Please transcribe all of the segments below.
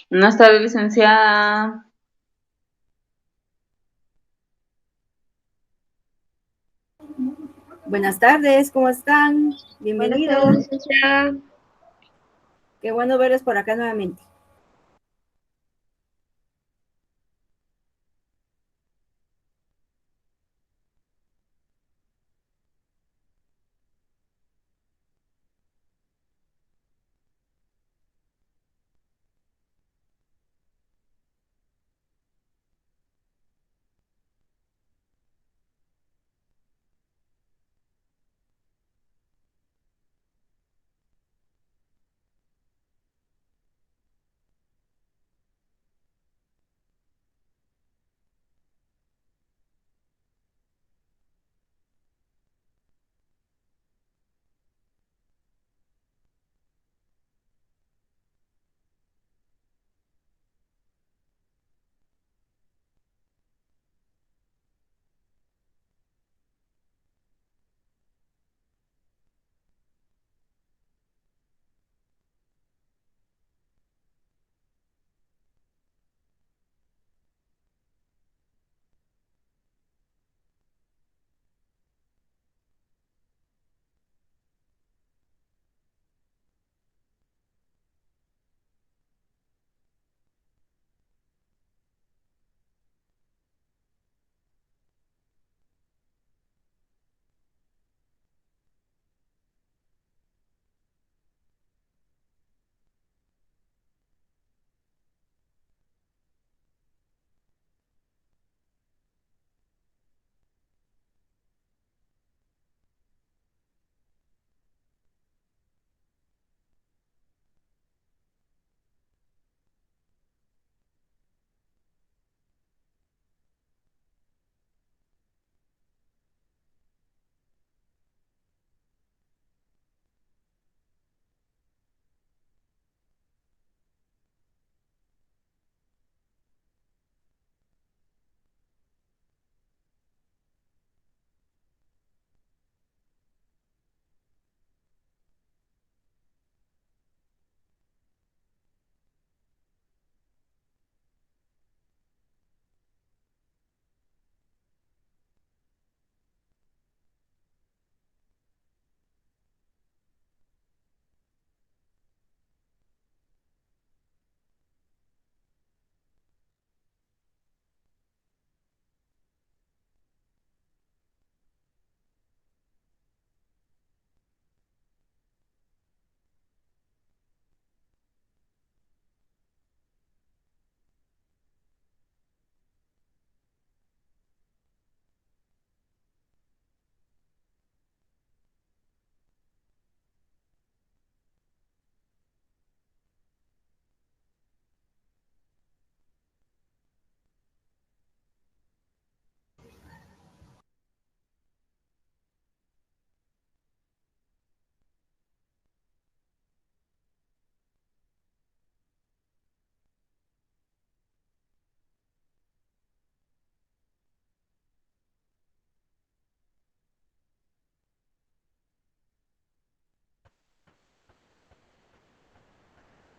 Buenas tardes, licenciada. Buenas tardes, ¿cómo están? Buenas tardes, Bienvenidos. licenciada. Qué bueno verlos por acá nuevamente.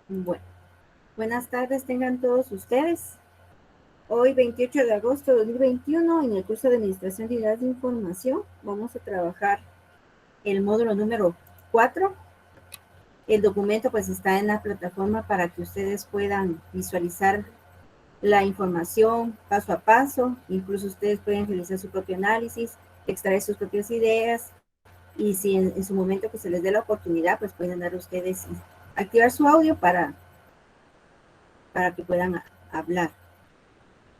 Bueno, buenas tardes tengan todos ustedes. Hoy, 28 de agosto de 2021, en el curso de Administración de Unidades de Información, vamos a trabajar el módulo número 4. El documento pues está en la plataforma para que ustedes puedan visualizar la información paso a paso. Incluso ustedes pueden realizar su propio análisis, extraer sus propias ideas y si en su momento que se les dé la oportunidad, pues pueden dar ustedes, activar su audio para que puedan hablar.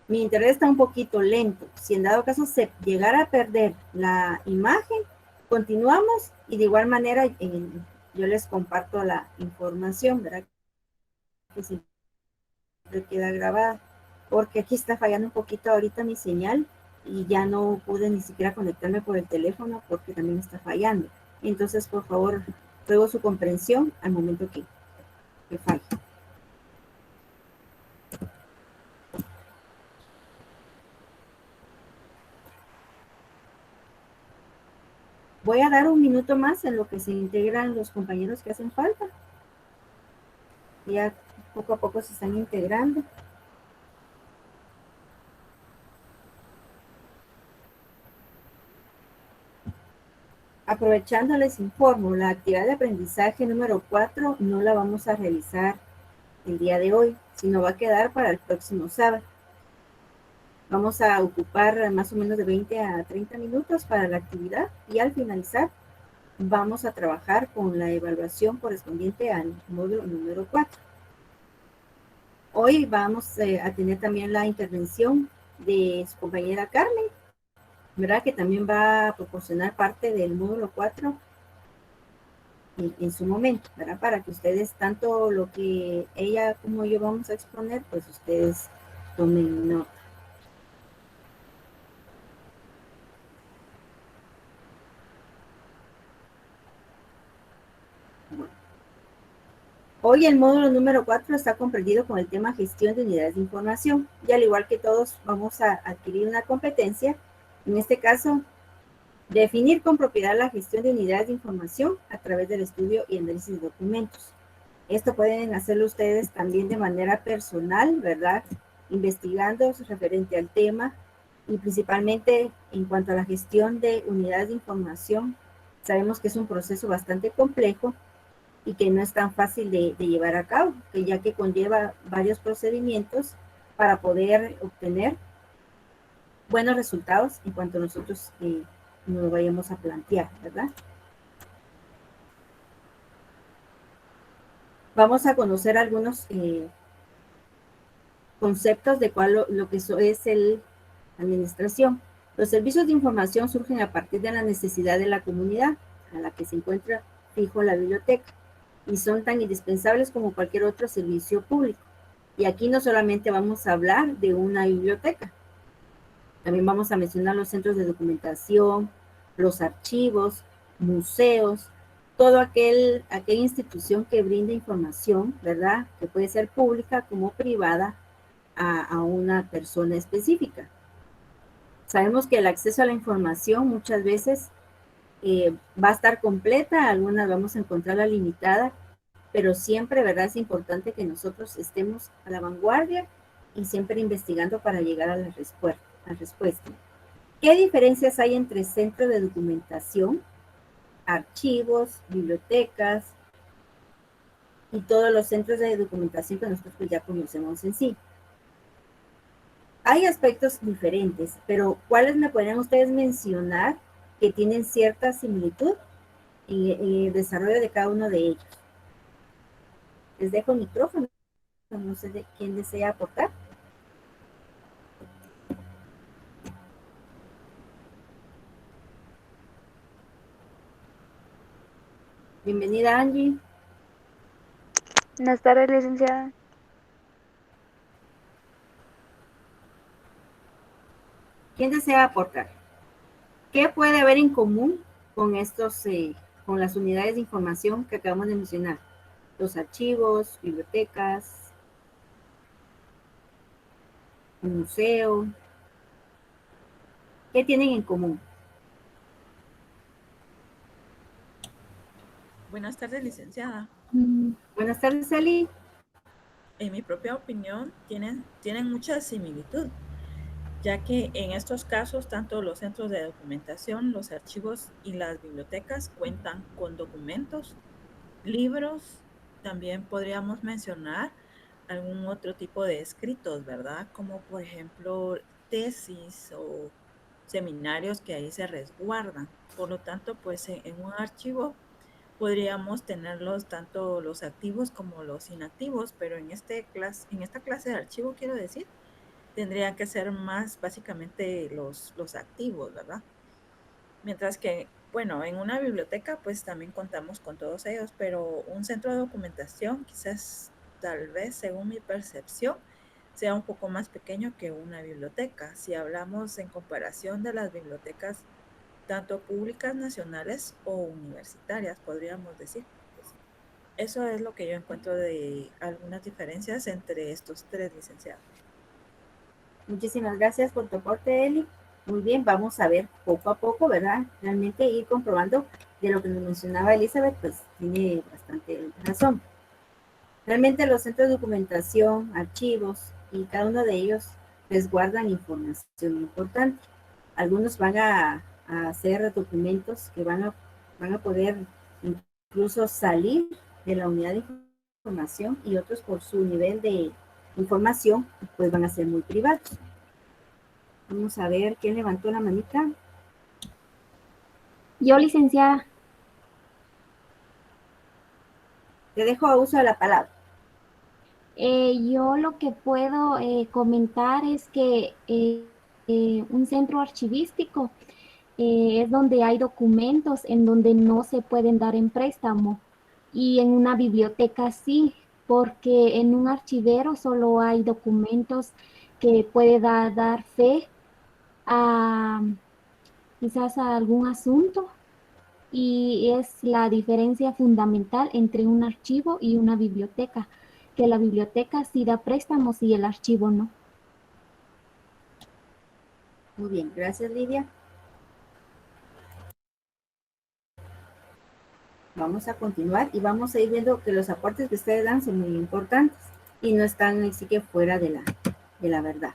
Mi internet está un poquito lento. Si en dado caso se llegara a perder la imagen, continuamos y de igual manera yo les comparto la información, ¿verdad? Que siempre queda grabada. Porque aquí está fallando un poquito ahorita mi señal y ya no pude ni siquiera conectarme por el teléfono porque también está fallando. Entonces, por favor, ruego su comprensión al momento que falle. Voy a dar un minuto más en lo que se integran los compañeros que hacen falta. Ya poco a poco se están integrando. Aprovechando, les informo, la actividad de aprendizaje número 4 no la vamos a realizar el día de hoy, sino va a quedar para el próximo sábado. Vamos a ocupar más o menos de 20 a 30 minutos para la actividad y al finalizar vamos a trabajar con la evaluación correspondiente al módulo número 4. Hoy vamos a tener también la intervención de su compañera Carmen, ¿verdad? Que también va a proporcionar parte del módulo 4 en su momento, ¿verdad? Para que ustedes, tanto lo que ella como yo vamos a exponer, pues ustedes tomen nota. Bueno. Hoy el módulo número 4 está comprendido con el tema gestión de unidades de información, y al igual que todos vamos a adquirir una competencia, en este caso, definir con propiedad la gestión de unidades de información a través del estudio y análisis de documentos. Esto pueden hacerlo ustedes también de manera personal, ¿verdad? Investigando referente al tema y principalmente en cuanto a la gestión de unidades de información. Sabemos que es un proceso bastante complejo y que no es tan fácil de llevar a cabo, que ya que conlleva varios procedimientos para poder obtener buenos resultados en cuanto nosotros nos lo vayamos a plantear, ¿verdad? Vamos a conocer algunos conceptos de cuál lo que es el administración. Los servicios de información surgen a partir de la necesidad de la comunidad a la que se encuentra fijo la biblioteca y son tan indispensables como cualquier otro servicio público. Y aquí no solamente vamos a hablar de una biblioteca, también vamos a mencionar los centros de documentación, los archivos, museos, toda aquella institución que brinda información, ¿verdad? Que puede ser pública como privada a una persona específica. Sabemos que el acceso a la información muchas veces va a estar completa, algunas vamos a encontrarla limitada, pero siempre, ¿verdad? Es importante que nosotros estemos a la vanguardia y siempre investigando para llegar a la respuesta. ¿Qué diferencias hay entre centros de documentación, archivos, bibliotecas y todos los centros de documentación que nosotros pues ya conocemos en sí? Hay aspectos diferentes, pero ¿cuáles me podrían ustedes mencionar que tienen cierta similitud en el desarrollo de cada uno de ellos? Les dejo el micrófono, no sé de quién desea aportar. Bienvenida, Angie. Buenas tardes, licenciada. ¿Quién desea aportar? ¿Qué puede haber en común con con las unidades de información que acabamos de mencionar? Los archivos, bibliotecas, un museo. ¿Qué tienen en común? Buenas tardes, licenciada. Buenas tardes, Eli. En mi propia opinión, tienen mucha similitud, ya que en estos casos, tanto los centros de documentación, los archivos y las bibliotecas cuentan con documentos, libros, también podríamos mencionar algún otro tipo de escritos, ¿verdad? Como por ejemplo tesis o seminarios que ahí se resguardan. Por lo tanto, pues en un archivo podríamos tenerlos tanto los activos como los inactivos, pero en esta clase de archivo, quiero decir, tendrían que ser más básicamente los activos, ¿verdad? Mientras que, bueno, en una biblioteca pues también contamos con todos ellos, pero un centro de documentación quizás, tal vez, según mi percepción, sea un poco más pequeño que una biblioteca. Si hablamos en comparación de las bibliotecas tanto públicas nacionales o universitarias, podríamos decir. Pues, eso es lo que yo encuentro de algunas diferencias entre estos tres licenciados. Muchísimas gracias por tu aporte, Eli. Muy bien, vamos a ver poco a poco, ¿verdad? Realmente ir comprobando de lo que nos mencionaba Elizabeth, pues tiene bastante razón. Realmente los centros de documentación, archivos y cada uno de ellos resguardan información importante. Algunos van a hacer documentos que van a poder incluso salir de la unidad de información y otros por su nivel de información pues van a ser muy privados. Vamos a ver quién levantó la manita. Yo, licenciada. Te dejo a uso de la palabra. Yo lo que puedo comentar es que un centro archivístico es donde hay documentos en donde no se pueden dar en préstamo y en una biblioteca sí, porque en un archivero solo hay documentos que puede dar fe a quizás a algún asunto y es la diferencia fundamental entre un archivo y una biblioteca, que la biblioteca sí da préstamos y el archivo no. Muy bien, gracias Lidia. Vamos a continuar y vamos a ir viendo que los aportes que ustedes dan son muy importantes y no están así que fuera de la verdad.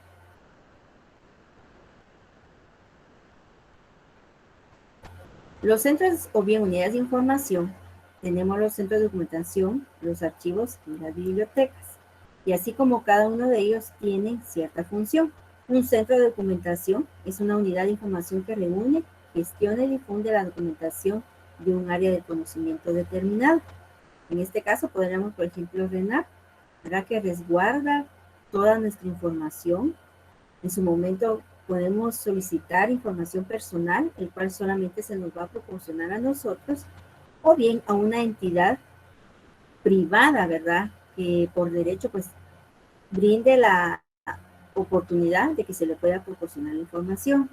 Los centros o bien unidades de información, tenemos los centros de documentación, los archivos y las bibliotecas. Y así como cada uno de ellos tiene cierta función. Un centro de documentación es una unidad de información que reúne, gestiona y difunde la documentación de un área de conocimiento determinado. En este caso podríamos, por ejemplo, RENAP, ¿verdad? Que resguarda toda nuestra información. En su momento podemos solicitar información personal, el cual solamente se nos va a proporcionar a nosotros, o bien a una entidad privada, ¿verdad? Que por derecho, pues, brinde la oportunidad de que se le pueda proporcionar la información.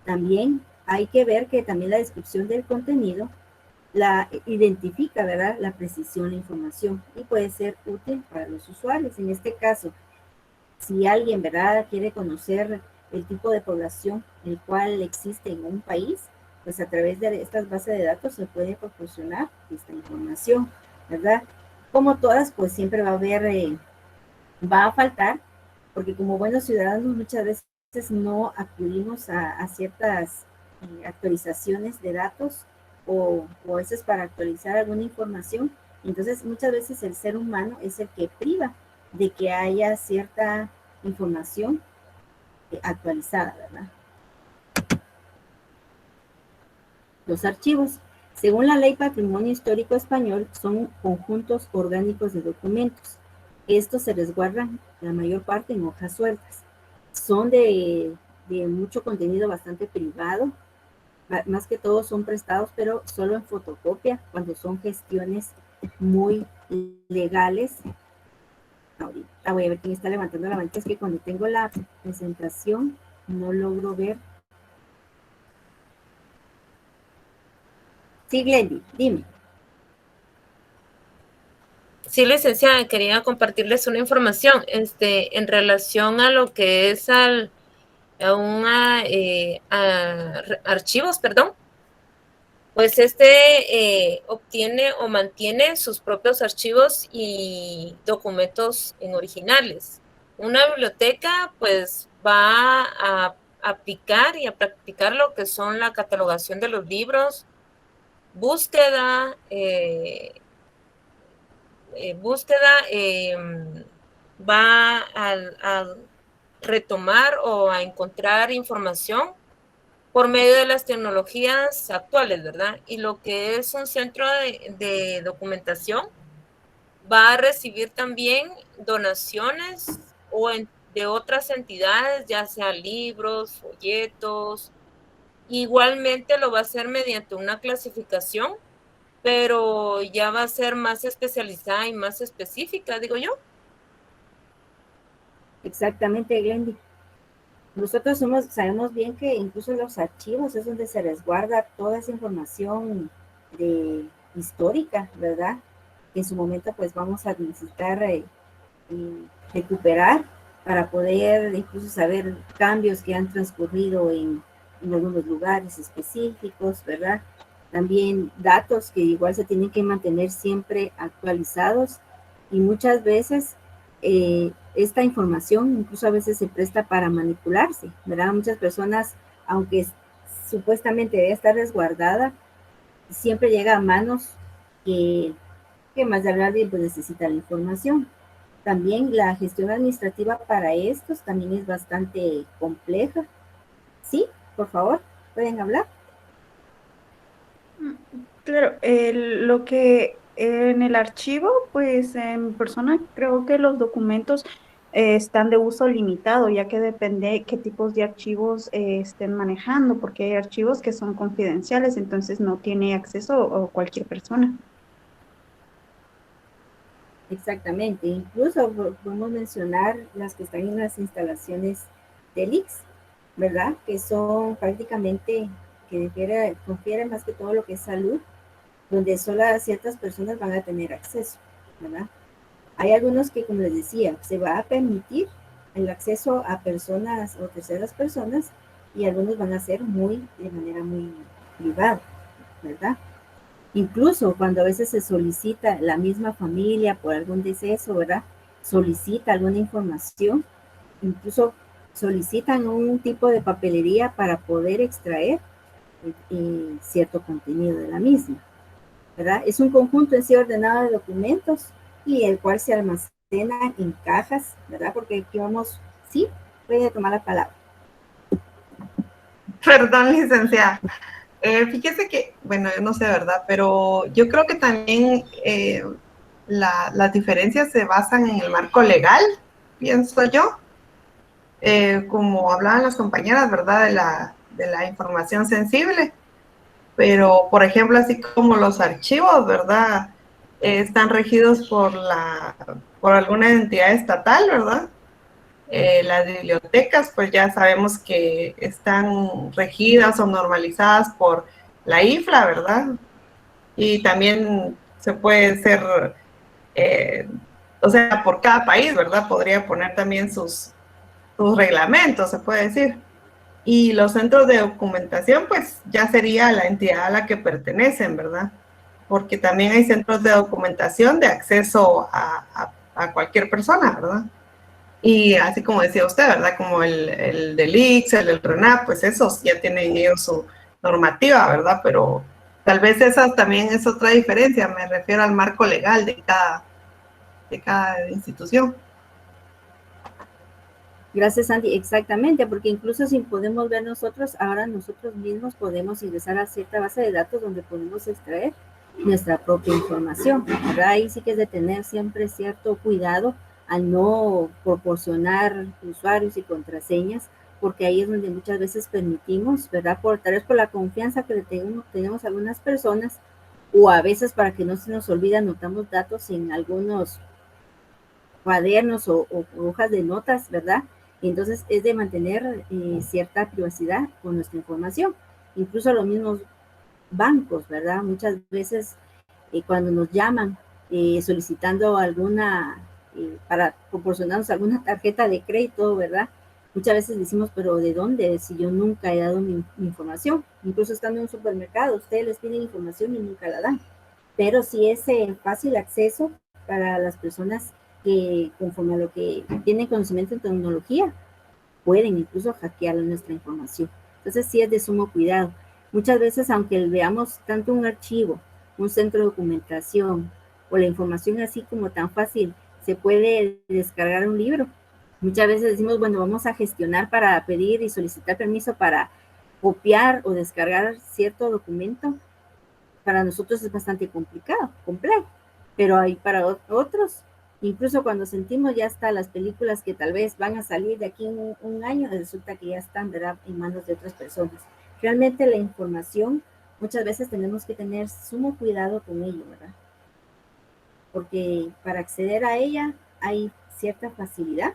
También hay que ver que también la descripción del contenido la identifica, ¿verdad? La precisión de la información y puede ser útil para los usuarios. En este caso, si alguien, ¿verdad?, quiere conocer el tipo de población el cual existe en un país, pues a través de estas bases de datos se puede proporcionar esta información, ¿verdad? Como todas, pues siempre va a haber, va a faltar, porque como buenos ciudadanos muchas veces no acudimos a ciertas actualizaciones de datos o a veces para actualizar alguna información. Entonces muchas veces el ser humano es el que priva de que haya cierta información actualizada, ¿verdad? Los archivos, según la Ley Patrimonio Histórico Español, son conjuntos orgánicos de documentos. Estos se resguardan la mayor parte en hojas sueltas. Son de mucho contenido bastante privado, más que todo son prestados, pero solo en fotocopia, cuando son gestiones muy legales. Ahorita voy a ver quién está levantando la mano, es que cuando tengo la presentación no logro ver. Sí, Glendy, dime. Sí, licenciada, quería compartirles una información en relación a lo que es a archivos, perdón. Pues obtiene o mantiene sus propios archivos y documentos en originales. Una biblioteca pues va a aplicar y a practicar lo que son la catalogación de los libros, búsqueda, va a retomar o a encontrar información por medio de las tecnologías actuales, ¿verdad? Y lo que es un centro de documentación va a recibir también donaciones de otras entidades, ya sea libros, folletos. Igualmente lo va a hacer mediante una clasificación, pero ya va a ser más especializada y más específica, digo yo. Exactamente, Glendy. Nosotros sabemos bien que incluso los archivos es donde se resguarda toda esa información histórica, ¿verdad? Que en su momento pues vamos a necesitar recuperar para poder incluso saber cambios que han transcurrido en algunos lugares específicos, ¿verdad? También datos que igual se tienen que mantener siempre actualizados y muchas veces esta información incluso a veces se presta para manipularse, ¿verdad? Muchas personas, aunque supuestamente debe estar resguardada, siempre llega a manos que más de alguien pues necesita la información. También la gestión administrativa para estos también es bastante compleja. Sí, por favor, pueden hablar. Claro, lo que en el archivo, pues en persona creo que los documentos están de uso limitado, ya que depende qué tipos de archivos estén manejando, porque hay archivos que son confidenciales, entonces no tiene acceso o cualquier persona. Exactamente, incluso podemos mencionar las que están en las instalaciones del ICS, ¿verdad? Que son prácticamente, que confieren más que todo lo que es salud, donde solo ciertas personas van a tener acceso, ¿verdad? Hay algunos que, como les decía, se va a permitir el acceso a personas o terceras personas y algunos van a ser de manera muy privada, ¿verdad? Incluso cuando a veces se solicita la misma familia por algún deceso, ¿verdad? Solicita alguna información, incluso solicitan un tipo de papelería para poder extraer cierto contenido de la misma, ¿verdad? Es un conjunto en sí ordenado de documentos y el cual se almacena en cajas, ¿verdad? Porque aquí vamos, sí, voy a tomar la palabra. Perdón, licenciada. Fíjese que, bueno, yo no sé, ¿verdad? Pero yo creo que también las diferencias se basan en el marco legal, pienso yo. Como hablaban las compañeras, ¿verdad? De la información sensible. Pero, por ejemplo, así como los archivos, ¿verdad? Están regidos por alguna entidad estatal, ¿verdad? Las bibliotecas, pues ya sabemos que están regidas o normalizadas por la IFLA, ¿verdad? Y también se puede ser, o sea, por cada país, ¿verdad? Podría poner también sus reglamentos, se puede decir. Y los centros de documentación, pues ya sería la entidad a la que pertenecen, ¿verdad? Porque también hay centros de documentación de acceso a cualquier persona, ¿verdad? Y así como decía usted, ¿verdad? Como el del ICS, el del RENAP, pues esos ya tienen ellos su normativa, ¿verdad? Pero tal vez esa también es otra diferencia, me refiero al marco legal de cada institución. Gracias, Andy. Exactamente, porque incluso si podemos ver nosotros, ahora nosotros mismos podemos ingresar a cierta base de datos donde podemos extraer nuestra propia información, ¿verdad? Ahí sí que es de tener siempre cierto cuidado al no proporcionar usuarios y contraseñas, porque ahí es donde muchas veces permitimos, ¿verdad? Tal vez por la confianza que le tenemos a algunas personas, o a veces para que no se nos olvide, anotamos datos en algunos cuadernos o hojas de notas, ¿verdad? Entonces es de mantener cierta privacidad con nuestra información. Incluso los mismos bancos, ¿verdad? Muchas veces cuando nos llaman solicitando para proporcionarnos alguna tarjeta de crédito, ¿verdad? Muchas veces decimos, pero ¿de dónde? Si yo nunca he dado mi información. Incluso estando en un supermercado, ustedes les piden información y nunca la dan. Pero sí es fácil acceso para las personas que conforme a lo que tienen conocimiento en tecnología, pueden incluso hackear nuestra información. Entonces sí es de sumo cuidado. Muchas veces, aunque veamos tanto un archivo, un centro de documentación o la información así como tan fácil, se puede descargar un libro. Muchas veces decimos, bueno, vamos a gestionar para pedir y solicitar permiso para copiar o descargar cierto documento. Para nosotros es bastante complicado, complejo, pero hay para otros, incluso cuando sentimos ya hasta las películas que tal vez van a salir de aquí en un año, resulta que ya están, ¿verdad?, en manos de otras personas. Realmente la información, muchas veces tenemos que tener sumo cuidado con ello, ¿verdad? Porque para acceder a ella hay cierta facilidad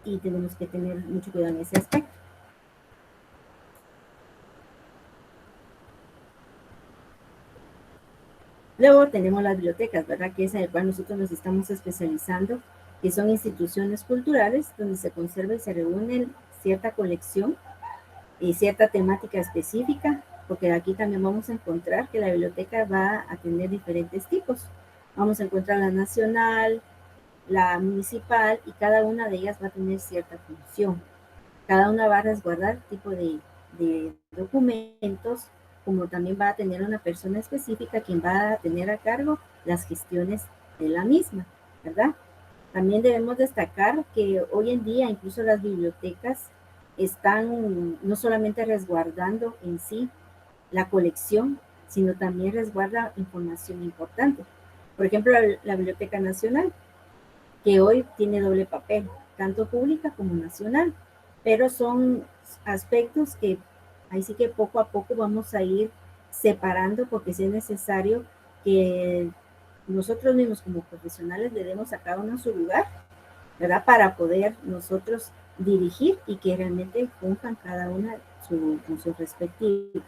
y tenemos que tener mucho cuidado en ese aspecto. Luego tenemos las bibliotecas, ¿verdad? Que es en el cual nosotros nos estamos especializando, que son instituciones culturales donde se conserva y se reúne cierta colección y cierta temática específica, porque aquí también vamos a encontrar que la biblioteca va a tener diferentes tipos. Vamos a encontrar la nacional, la municipal, y cada una de ellas va a tener cierta función. Cada una va a resguardar tipo de documentos, como también va a tener una persona específica quien va a tener a cargo las gestiones de la misma, ¿verdad? También debemos destacar que hoy en día incluso las bibliotecas están no solamente resguardando en sí la colección, sino también resguarda información importante. Por ejemplo, la Biblioteca Nacional, que hoy tiene doble papel, tanto pública como nacional, pero son aspectos que ahí sí que poco a poco vamos a ir separando, porque sí es necesario que nosotros mismos como profesionales le demos a cada uno su lugar, ¿verdad? Para poder nosotros dirigir y que realmente cumplan cada una con su respectivo.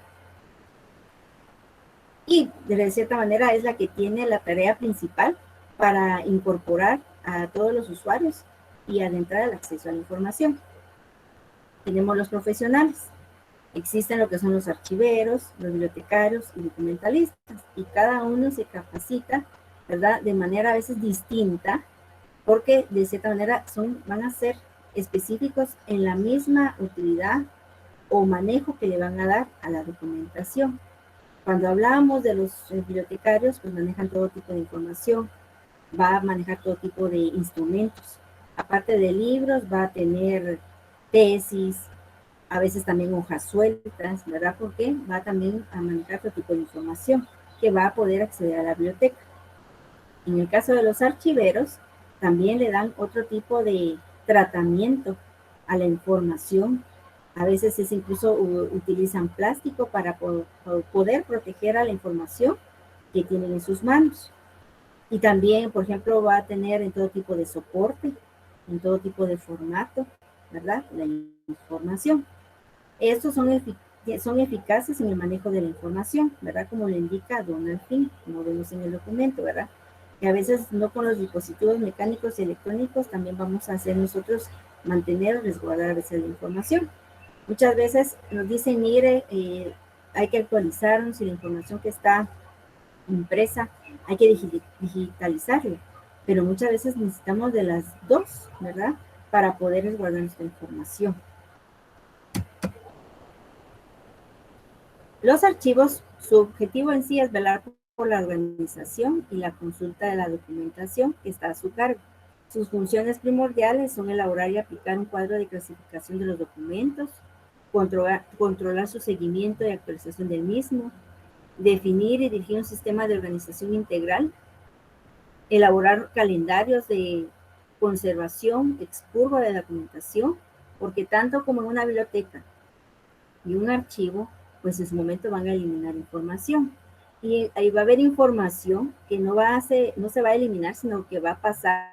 Y de cierta manera es la que tiene la tarea principal para incorporar a todos los usuarios y adentrar el acceso a la información. Tenemos los profesionales. Existen lo que son los archiveros, los bibliotecarios y documentalistas, y cada uno se capacita, ¿verdad? De manera a veces distinta, porque de cierta manera van a ser específicos en la misma utilidad o manejo que le van a dar a la documentación. Cuando hablamos de los bibliotecarios, pues manejan todo tipo de información, va a manejar todo tipo de instrumentos. Aparte de libros, va a tener tesis, a veces también hojas sueltas, ¿verdad? Porque va también a manejar todo tipo de información que va a poder acceder a la biblioteca. En el caso de los archiveros, también le dan otro tipo de tratamiento a la información. A veces incluso utilizan plástico para poder proteger a la información que tienen en sus manos. Y también, por ejemplo, va a tener en todo tipo de soporte, en todo tipo de formato, ¿verdad? La información. Estos son eficaces en el manejo de la información, ¿verdad? Como le indica Donald Finn, como vemos en el documento, ¿verdad? Que a veces no con los dispositivos mecánicos y electrónicos también vamos a hacer nosotros mantener o resguardar a veces la información. Muchas veces nos dicen, mire, hay que actualizarnos y la información que está impresa hay que digitalizarla, pero muchas veces necesitamos de las dos, ¿verdad? Para poder resguardar nuestra información. Los archivos, su objetivo en sí es velar por la organización y la consulta de la documentación que está a su cargo. Sus funciones primordiales son elaborar y aplicar un cuadro de clasificación de los documentos, controlar su seguimiento y actualización del mismo, definir y dirigir un sistema de organización integral, elaborar calendarios de conservación, expurgo de documentación, porque tanto como en una biblioteca y un archivo, pues en su momento van a eliminar información. Y ahí va a haber información que no se va a eliminar, sino que va a pasar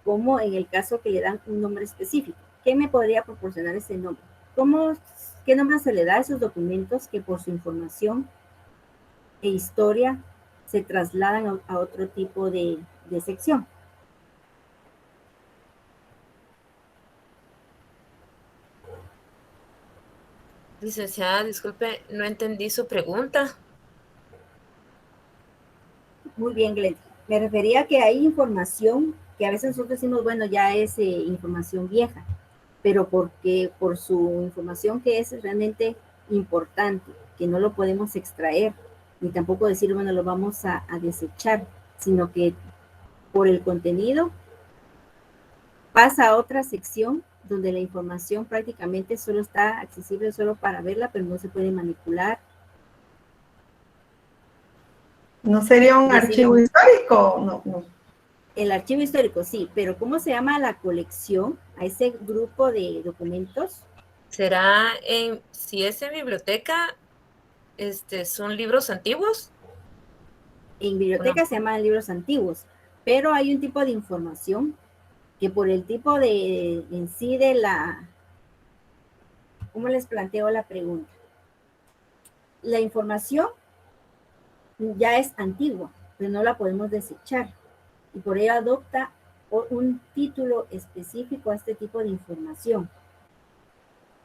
como en el caso que le dan un nombre específico. ¿Qué me podría proporcionar ese nombre? ¿Qué nombre se le da a esos documentos que por su información e historia se trasladan a otro tipo de sección? Licenciada, disculpe, no entendí su pregunta. Muy bien, Glenn. Me refería a que hay información que a veces nosotros decimos, bueno, ya es información vieja, pero porque por su información que es realmente importante, que no lo podemos extraer, ni tampoco decir, bueno, lo vamos a desechar, sino que por el contenido pasa a otra sección donde la información prácticamente solo está accesible solo para verla, pero no se puede manipular. ¿No sería un archivo histórico? No, no. El archivo histórico, sí, pero ¿cómo se llama la colección? A ese grupo de documentos. ¿Será si es en biblioteca, son libros antiguos? En biblioteca se llaman libros antiguos, pero hay un tipo de información que por el tipo de en sí de la, ¿cómo les planteo la pregunta? La información ya es antigua, pero no la podemos desechar y por ello adopta un título específico a este tipo de información.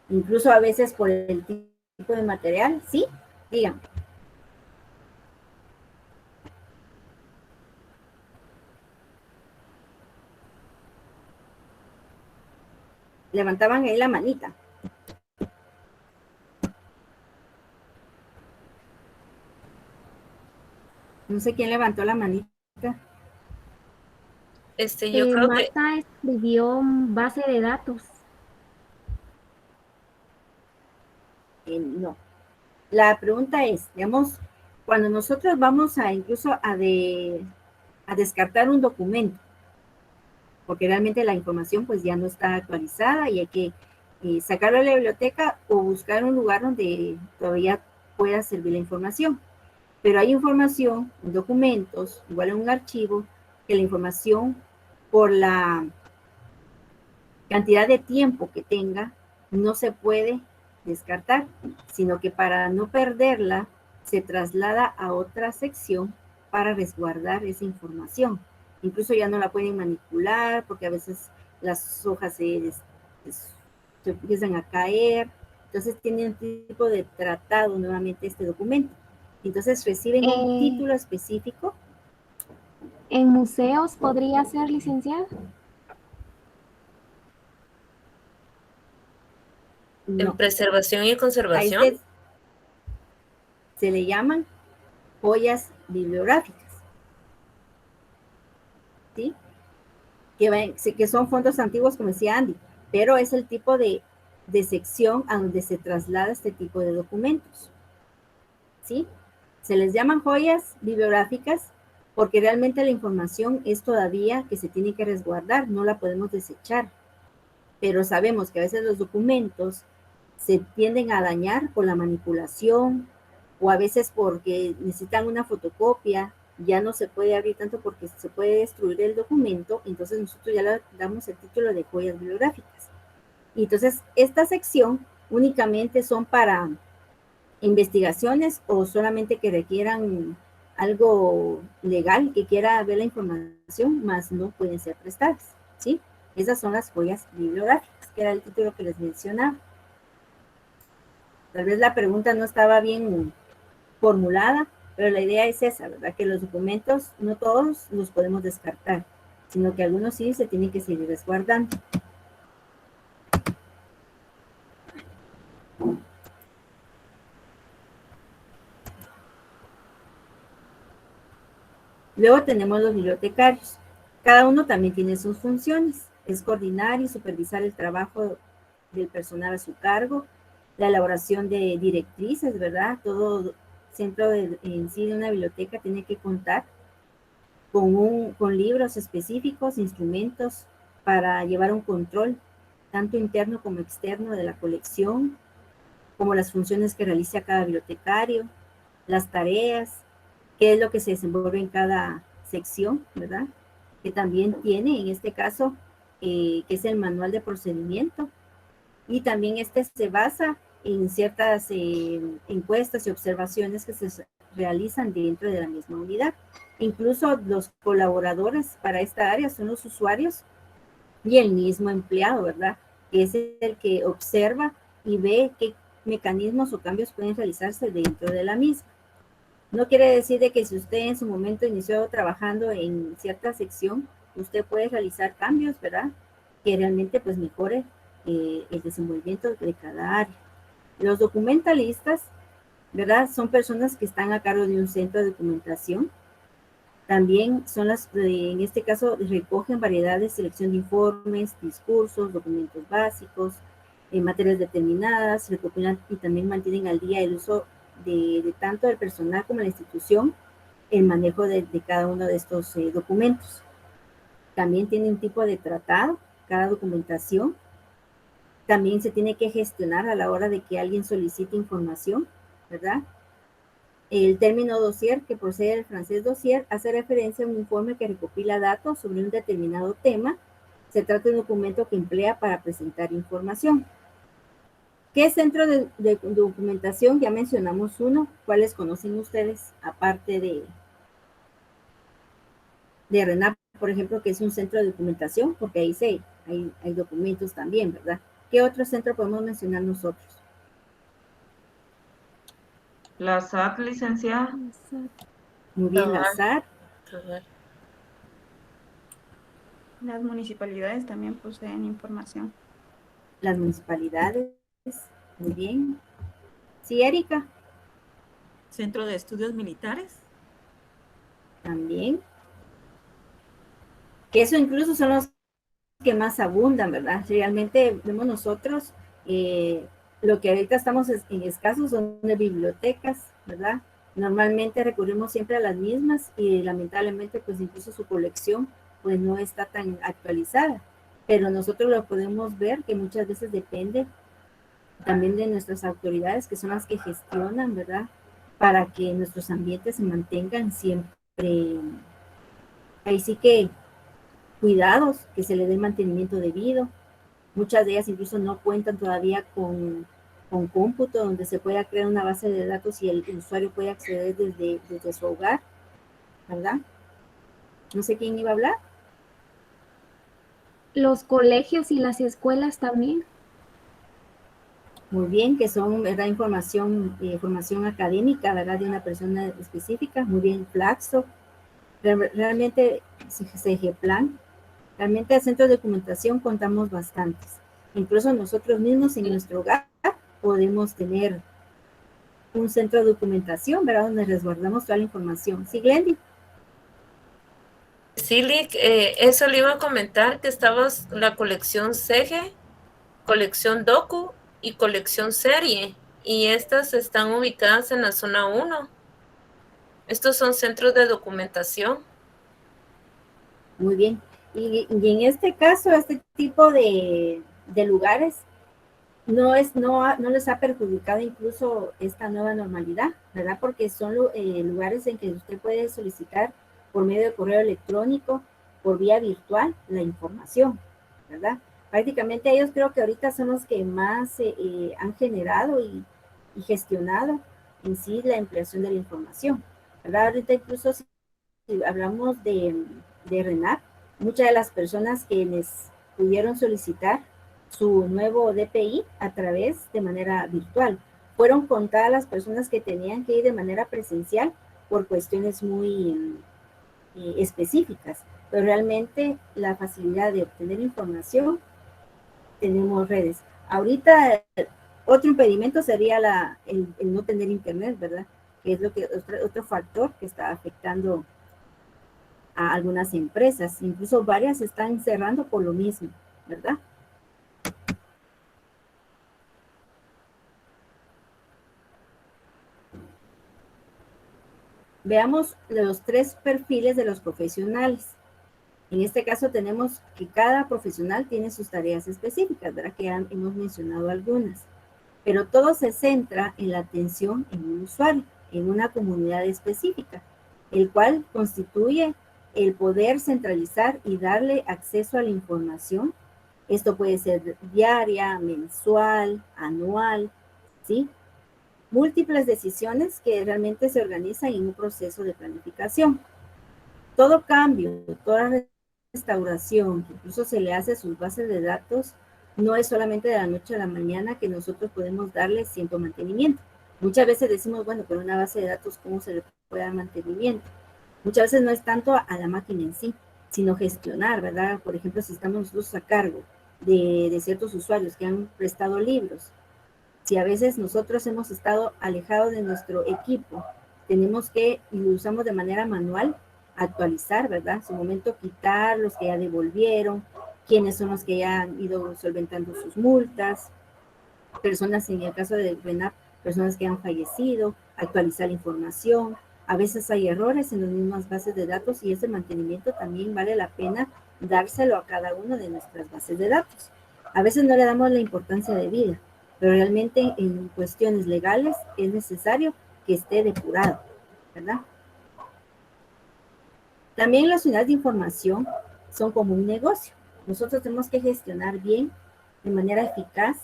Incluso a veces por el tipo de material, ¿sí? Díganme. levantaban ahí la manita. No sé quién levantó la manita. Yo creo que Marta escribió base de datos. No. La pregunta es, digamos, cuando nosotros vamos a incluso a descartar un documento, porque realmente la información pues ya no está actualizada y hay que sacarlo de la biblioteca o buscar un lugar donde todavía pueda servir la información. Pero hay información, documentos, igual en un archivo, que la información por la cantidad de tiempo que tenga no se puede descartar, sino que para no perderla se traslada a otra sección para resguardar esa información. Incluso ya no la pueden manipular porque a veces las hojas se empiezan a caer. Entonces tienen un tipo de tratado nuevamente este documento. Entonces reciben un título específico. ¿En museos podría ser, licenciada? en No, preservación y a conservación. este se le llaman joyas bibliográficas, ¿sí? Que son fondos antiguos, como decía Andy, pero es el tipo de sección a donde se traslada este tipo de documentos, ¿sí? Se les llaman joyas bibliográficas porque realmente la información es todavía que se tiene que resguardar, no la podemos desechar, pero sabemos que a veces los documentos se tienden a dañar por la manipulación o a veces porque necesitan una fotocopia, ya no se puede abrir tanto porque se puede destruir el documento, entonces nosotros ya le damos el título de joyas bibliográficas. Y entonces esta sección únicamente son para investigaciones o solamente que requieran algo legal, que quiera ver la información, más no pueden ser prestadas, ¿sí? Esas son las joyas bibliográficas, que era el título que les mencionaba. Tal vez la pregunta no estaba bien formulada, pero la idea es esa, ¿verdad? Que los documentos, no todos los podemos descartar, sino que algunos sí se tienen que seguir resguardando. Luego tenemos los bibliotecarios. Cada uno también tiene sus funciones. Es coordinar y supervisar el trabajo del personal a su cargo, la elaboración de directrices, ¿verdad? Todo centro en sí de una biblioteca tiene que contar con libros específicos, instrumentos para llevar un control, tanto interno como externo de la colección, como las funciones que realiza cada bibliotecario, las tareas, qué es lo que se desenvuelve en cada sección, ¿verdad? Que también tiene, en este caso, que es el manual de procedimiento. Y también este se basa en ciertas encuestas y observaciones que se realizan dentro de la misma unidad. Incluso los colaboradores para esta área son los usuarios y el mismo empleado, ¿verdad? Que es el que observa y ve qué mecanismos o cambios pueden realizarse dentro de la misma. No quiere decir de que si usted en su momento inició trabajando en cierta sección, usted puede realizar cambios, ¿verdad? Que realmente pues mejore el desenvolvimiento de cada área. Los documentalistas, ¿verdad? Son personas que están a cargo de un centro de documentación. También son en este caso, recogen variedad de selección de informes, discursos, documentos básicos, en materias determinadas, recopilan y también mantienen al día el uso de tanto del personal como la institución, el manejo de cada uno de estos documentos. También tiene un tipo de tratado, cada documentación. También se tiene que gestionar a la hora de que alguien solicite información, ¿verdad? El término dossier, que procede del francés dossier, hace referencia a un informe que recopila datos sobre un determinado tema. Se trata de un documento que emplea para presentar información. ¿Qué centro de documentación? Ya mencionamos uno. ¿Cuáles conocen ustedes? Aparte de RENAP, por ejemplo, que es un centro de documentación, porque ahí hay documentos también, ¿verdad? ¿Qué otro centro podemos mencionar nosotros? La SAT, licenciada. Muy bien, la SAT. Las municipalidades también poseen información. las municipalidades. Muy bien. Sí, Erika. Centro de Estudios Militares. También. Que eso incluso son los que más abundan, ¿verdad? Realmente vemos nosotros lo que ahorita estamos en escasos son de bibliotecas, ¿verdad? Normalmente recurrimos siempre a las mismas y lamentablemente pues incluso su colección pues no está tan actualizada, pero nosotros lo podemos ver que muchas veces depende también de nuestras autoridades que son las que gestionan, ¿verdad? Para que nuestros ambientes se mantengan siempre, ahí sí que cuidados, que se le dé mantenimiento debido. Muchas de ellas incluso no cuentan todavía con cómputo donde se pueda crear una base de datos y el usuario puede acceder desde su hogar, ¿verdad? No sé quién iba a hablar. Los colegios y las escuelas también. Muy bien, que son, ¿verdad? Formación académica, ¿verdad? De una persona específica. Muy bien, Flaxo. Realmente, CGPlan. Realmente, al centro de documentación contamos bastantes. Incluso nosotros mismos en nuestro hogar podemos tener un centro de documentación, ¿verdad? Donde resguardamos toda la información. ¿Sí, Glendy? Sí, Lick, eso le iba a comentar, que estaba la colección CG, colección Docu y colección Serie, y estas están ubicadas en la zona 1. Estos son centros de documentación. Muy bien. Y en este caso, este tipo de lugares no les ha perjudicado incluso esta nueva normalidad, ¿verdad? Porque son lugares en que usted puede solicitar por medio de correo electrónico, por vía virtual, la información, ¿verdad? Prácticamente ellos creo que ahorita son los que más han generado y gestionado en sí la ampliación de la información, ¿verdad? Ahorita incluso si hablamos de RENAP, muchas de las personas quienes pudieron solicitar su nuevo DPI a través de manera virtual. Fueron contadas las personas que tenían que ir de manera presencial por cuestiones muy específicas, pero realmente la facilidad de obtener información, tenemos redes. Ahorita otro impedimento sería el no tener internet, ¿verdad? Que es otro factor que está afectando a algunas empresas, incluso varias están cerrando por lo mismo, ¿verdad? Veamos los 3 perfiles de los profesionales. En este caso tenemos que cada profesional tiene sus tareas específicas, ¿verdad? Que hemos mencionado algunas, pero todo se centra en la atención en un usuario, en una comunidad específica, el cual constituye el poder centralizar y darle acceso a la información. Esto puede ser diaria, mensual, anual, ¿sí? Múltiples decisiones que realmente se organizan en un proceso de planificación. Todo cambio, toda restauración, que incluso se le hace a sus bases de datos, no es solamente de la noche a la mañana que nosotros podemos darle cierto mantenimiento. Muchas veces decimos, bueno, pero una base de datos, ¿cómo se le puede dar mantenimiento? Muchas veces no es tanto a la máquina en sí, sino gestionar, ¿verdad? Por ejemplo, si estamos nosotros a cargo de ciertos usuarios que han prestado libros, si a veces nosotros hemos estado alejados de nuestro equipo, tenemos que, y lo usamos de manera manual, actualizar, ¿verdad? En su momento quitar los que ya devolvieron, quiénes son los que ya han ido solventando sus multas, personas, en el caso de RENAP, personas que han fallecido, actualizar la información. A veces hay errores en las mismas bases de datos y ese mantenimiento también vale la pena dárselo a cada una de nuestras bases de datos. A veces no le damos la importancia de vida, pero realmente en cuestiones legales es necesario que esté depurado, ¿verdad? También las unidades de información son como un negocio. Nosotros tenemos que gestionar bien, de manera eficaz,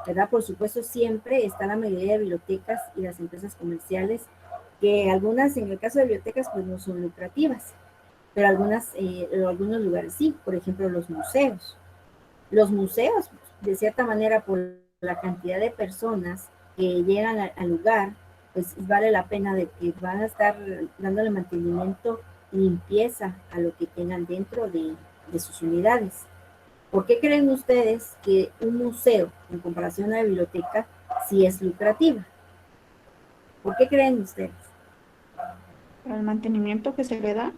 ¿verdad? Por supuesto, siempre está la mayoría de bibliotecas y las empresas comerciales, que algunas, en el caso de bibliotecas, pues no son lucrativas, pero algunos lugares sí, por ejemplo, los museos. Los museos, de cierta manera, por la cantidad de personas que llegan al lugar, pues vale la pena de que van a estar dándole mantenimiento y limpieza a lo que tengan dentro de sus unidades. ¿Por qué creen ustedes que un museo, en comparación a una biblioteca, sí es lucrativa? ¿Por qué creen ustedes? Para el mantenimiento que se le da.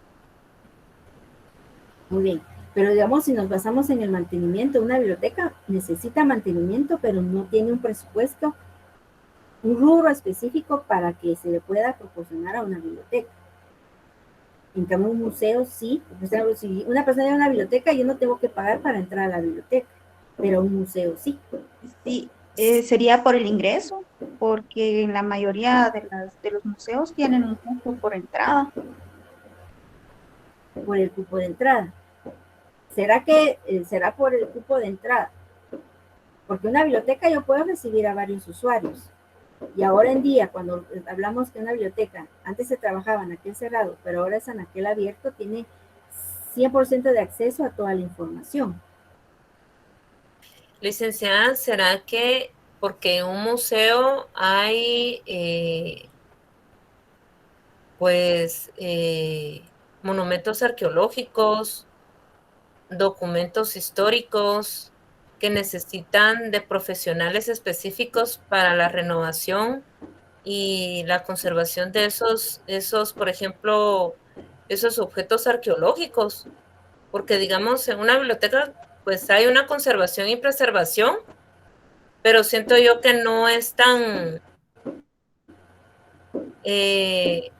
Muy bien, pero digamos, si nos basamos en el mantenimiento, una biblioteca necesita mantenimiento, pero no tiene un presupuesto, un rubro específico para que se le pueda proporcionar a una biblioteca. En cambio, un museo sí. O sea, si una persona tiene una biblioteca, yo no tengo que pagar para entrar a la biblioteca, pero un museo sí. Sí, sería por el ingreso, porque en la mayoría de los museos tienen un costo por entrada. Por el cupo de entrada. ¿Será que será por el cupo de entrada? Porque una biblioteca yo puedo recibir a varios usuarios. Y ahora en día, cuando hablamos que una biblioteca, antes se trabajaba en aquel cerrado, pero ahora es en aquel abierto, tiene 100% de acceso a toda la información. Licenciada, ¿será que porque en un museo hay monumentos arqueológicos, documentos históricos que necesitan de profesionales específicos para la renovación y la conservación de esos, por ejemplo, esos objetos arqueológicos? Porque digamos, en una biblioteca pues hay una conservación y preservación, pero siento yo que no es tan... sí,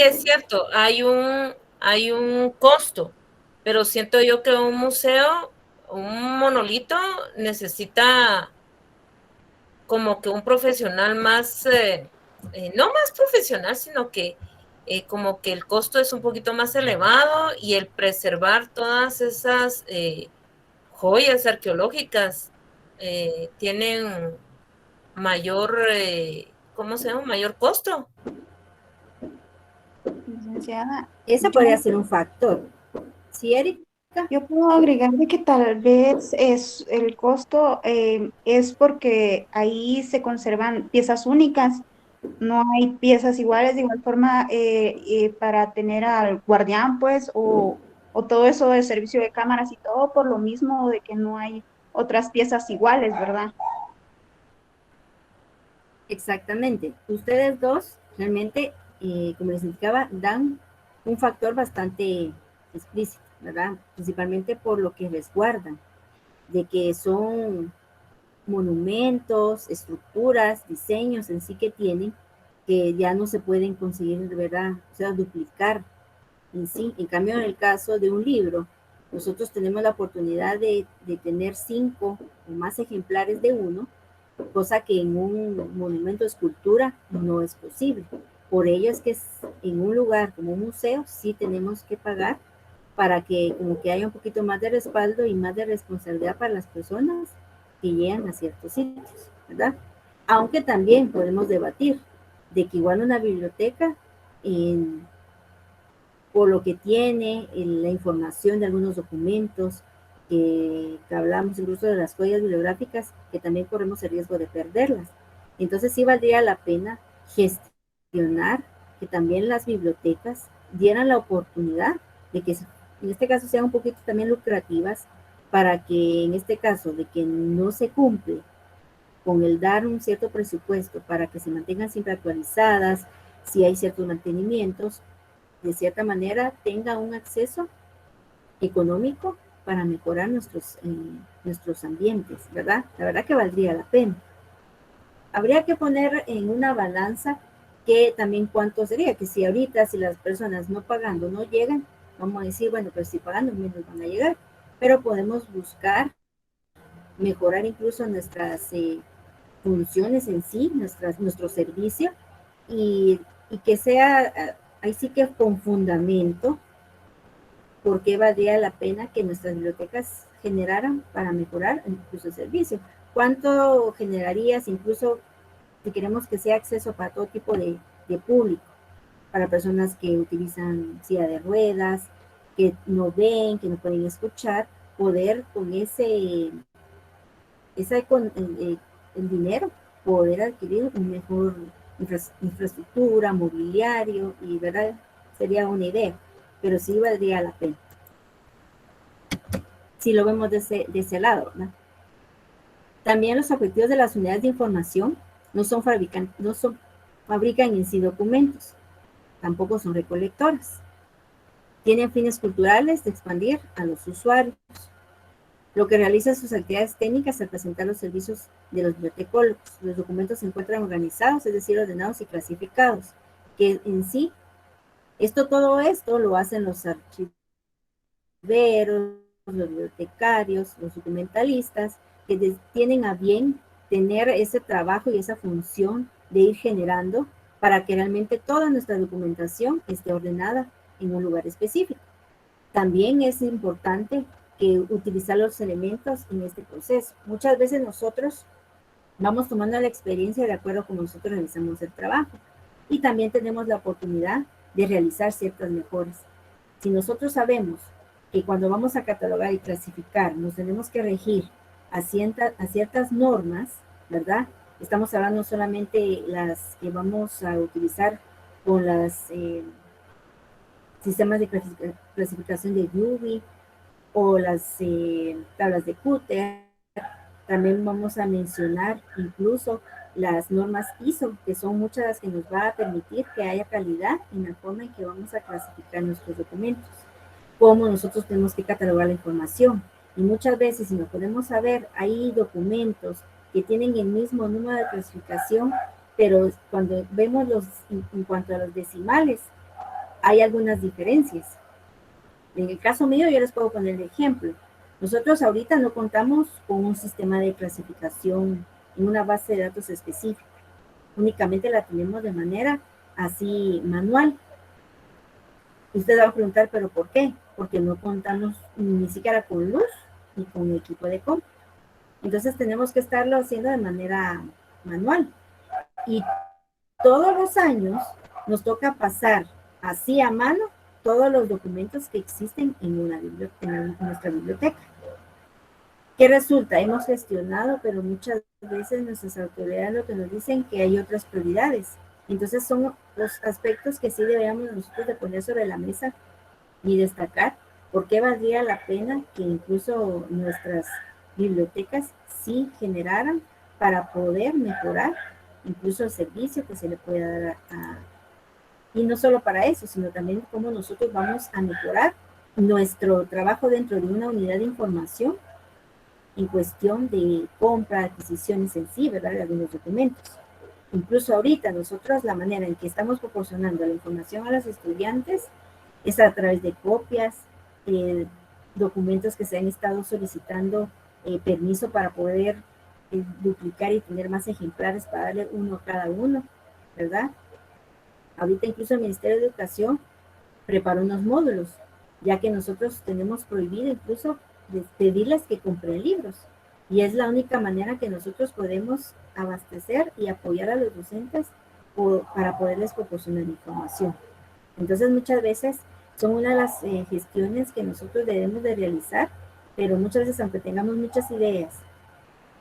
es cierto, hay un costo, pero siento yo que un museo, un monolito, necesita como que un profesional más, no más profesional, sino que como que el costo es un poquito más elevado y el preservar todas esas joyas arqueológicas tienen mayor, ¿cómo se llama? Mayor costo. Licenciada, Ese podría ser un factor. ¿Sí, Erika? yo puedo agregar de que tal vez es el costo es porque ahí se conservan piezas únicas, no hay piezas iguales, de igual forma para tener al guardián, pues, o todo eso de servicio de cámaras y todo, por lo mismo de que no hay otras piezas iguales, ¿verdad? Exactamente. Ustedes dos realmente, como les indicaba, dan un factor bastante explícito, ¿verdad? Principalmente por lo que resguardan, de que son monumentos, estructuras, diseños en sí que tienen, que ya no se pueden conseguir, ¿verdad? O sea, duplicar en sí. En cambio, en el caso de un libro, nosotros tenemos la oportunidad de tener 5 o más ejemplares de uno, cosa que en un monumento de escultura no es posible. Por ello es que en un lugar como un museo sí tenemos que pagar para que como que haya un poquito más de respaldo y más de responsabilidad para las personas que llegan a ciertos sitios, ¿verdad? Aunque también podemos debatir de que igual una biblioteca, por lo que tiene, la información de algunos documentos, que hablamos incluso de las joyas bibliográficas, que también corremos el riesgo de perderlas. Entonces sí valdría la pena gestionar que también las bibliotecas dieran la oportunidad de que en este caso sean un poquito también lucrativas, para que en este caso de que no se cumple con el dar un cierto presupuesto para que se mantengan siempre actualizadas, si hay ciertos mantenimientos, de cierta manera tenga un acceso económico para mejorar nuestros ambientes, ¿verdad? La verdad que valdría la pena. Habría que poner en una balanza que también cuánto sería, que si ahorita, si las personas no pagando no llegan, vamos a decir, bueno, pues si pagando menos van a llegar, pero podemos buscar mejorar incluso nuestras funciones en sí, nuestro servicio, y que sea, ahí sí que con fundamento, porque valdría la pena que nuestras bibliotecas generaran para mejorar incluso el servicio. ¿Cuánto generarías incluso si queremos que sea acceso para todo tipo de público? Para personas que utilizan silla de ruedas, que no ven, que no pueden escuchar, poder con el dinero, poder adquirir un mejor infraestructura, mobiliario, y verdad, sería una idea, pero sí valdría la pena. si lo vemos de ese lado, ¿verdad? También los objetivos de las unidades de información no fabrican en sí documentos, tampoco son recolectoras. Tienen fines culturales de expandir a los usuarios. Lo que realiza sus actividades técnicas al presentar los servicios de los bibliotecólogos. Los documentos se encuentran organizados, es decir, ordenados y clasificados, que en sí, todo esto lo hacen los archiveros, los bibliotecarios, los documentalistas, que tienen a bien tener ese trabajo y esa función de ir generando para que realmente toda nuestra documentación esté ordenada en un lugar específico. También es importante que utilizar los elementos en este proceso. Muchas veces nosotros vamos tomando la experiencia de acuerdo a cómo nosotros realizamos el trabajo y también tenemos la oportunidad de realizar ciertas mejoras. Si nosotros sabemos que cuando vamos a catalogar y clasificar nos tenemos que regir a ciertas normas, ¿verdad? Estamos hablando solamente las que vamos a utilizar con las sistemas de clasificación de Dewey o las tablas de Kutter. También vamos a mencionar incluso las normas ISO, que son muchas las que nos va a permitir que haya calidad en la forma en que vamos a clasificar nuestros documentos, cómo nosotros tenemos que catalogar la información. Y muchas veces, si no podemos saber, hay documentos que tienen el mismo número de clasificación, pero cuando vemos en cuanto a los decimales, hay algunas diferencias. En el caso mío, yo les puedo poner el ejemplo. Nosotros ahorita no contamos con un sistema de clasificación en una base de datos específica. Únicamente la tenemos de manera así manual. Usted va a preguntar, ¿pero por qué? Porque no contamos ni siquiera con luz ni con equipo de compra. Entonces tenemos que estarlo haciendo de manera manual. Y todos los años nos toca pasar así a mano todos los documentos que existen en nuestra biblioteca. ¿Qué resulta? Hemos gestionado, pero muchas veces nuestras autoridades lo que nos dicen que hay otras prioridades. Entonces son los aspectos que sí deberíamos nosotros de poner sobre la mesa y destacar por qué valdría la pena que incluso nuestras bibliotecas sí generaran para poder mejorar incluso el servicio que se le pueda dar y no solo para eso, sino también cómo nosotros vamos a mejorar nuestro trabajo dentro de una unidad de información en cuestión de compra, adquisiciones en sí, ¿verdad? De algunos documentos. Incluso ahorita nosotros la manera en que estamos proporcionando la información a los estudiantes es a través de copias, documentos que se han estado solicitando permiso para poder duplicar y tener más ejemplares para darle uno a cada uno, ¿verdad? Ahorita incluso el Ministerio de Educación preparó unos módulos, ya que nosotros tenemos prohibido incluso pedirles que compren libros. Y es la única manera que nosotros podemos abastecer y apoyar a los docentes para poderles proporcionar información. Entonces muchas veces son una de las gestiones que nosotros debemos de realizar, pero muchas veces aunque tengamos muchas ideas,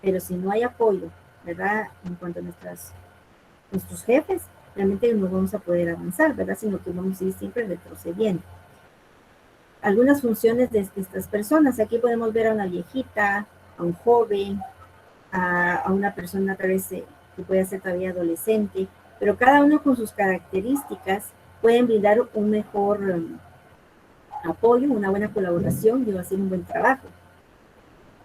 pero si no hay apoyo, ¿verdad? En cuanto a nuestros jefes, realmente no vamos a poder avanzar, ¿verdad? Sino que vamos a ir siempre retrocediendo. Algunas funciones de estas personas, aquí podemos ver a una viejita, a un joven, a una persona tal vez que puede ser todavía adolescente, pero cada uno con sus características pueden brindar un mejor apoyo, una buena colaboración y hacer un buen trabajo.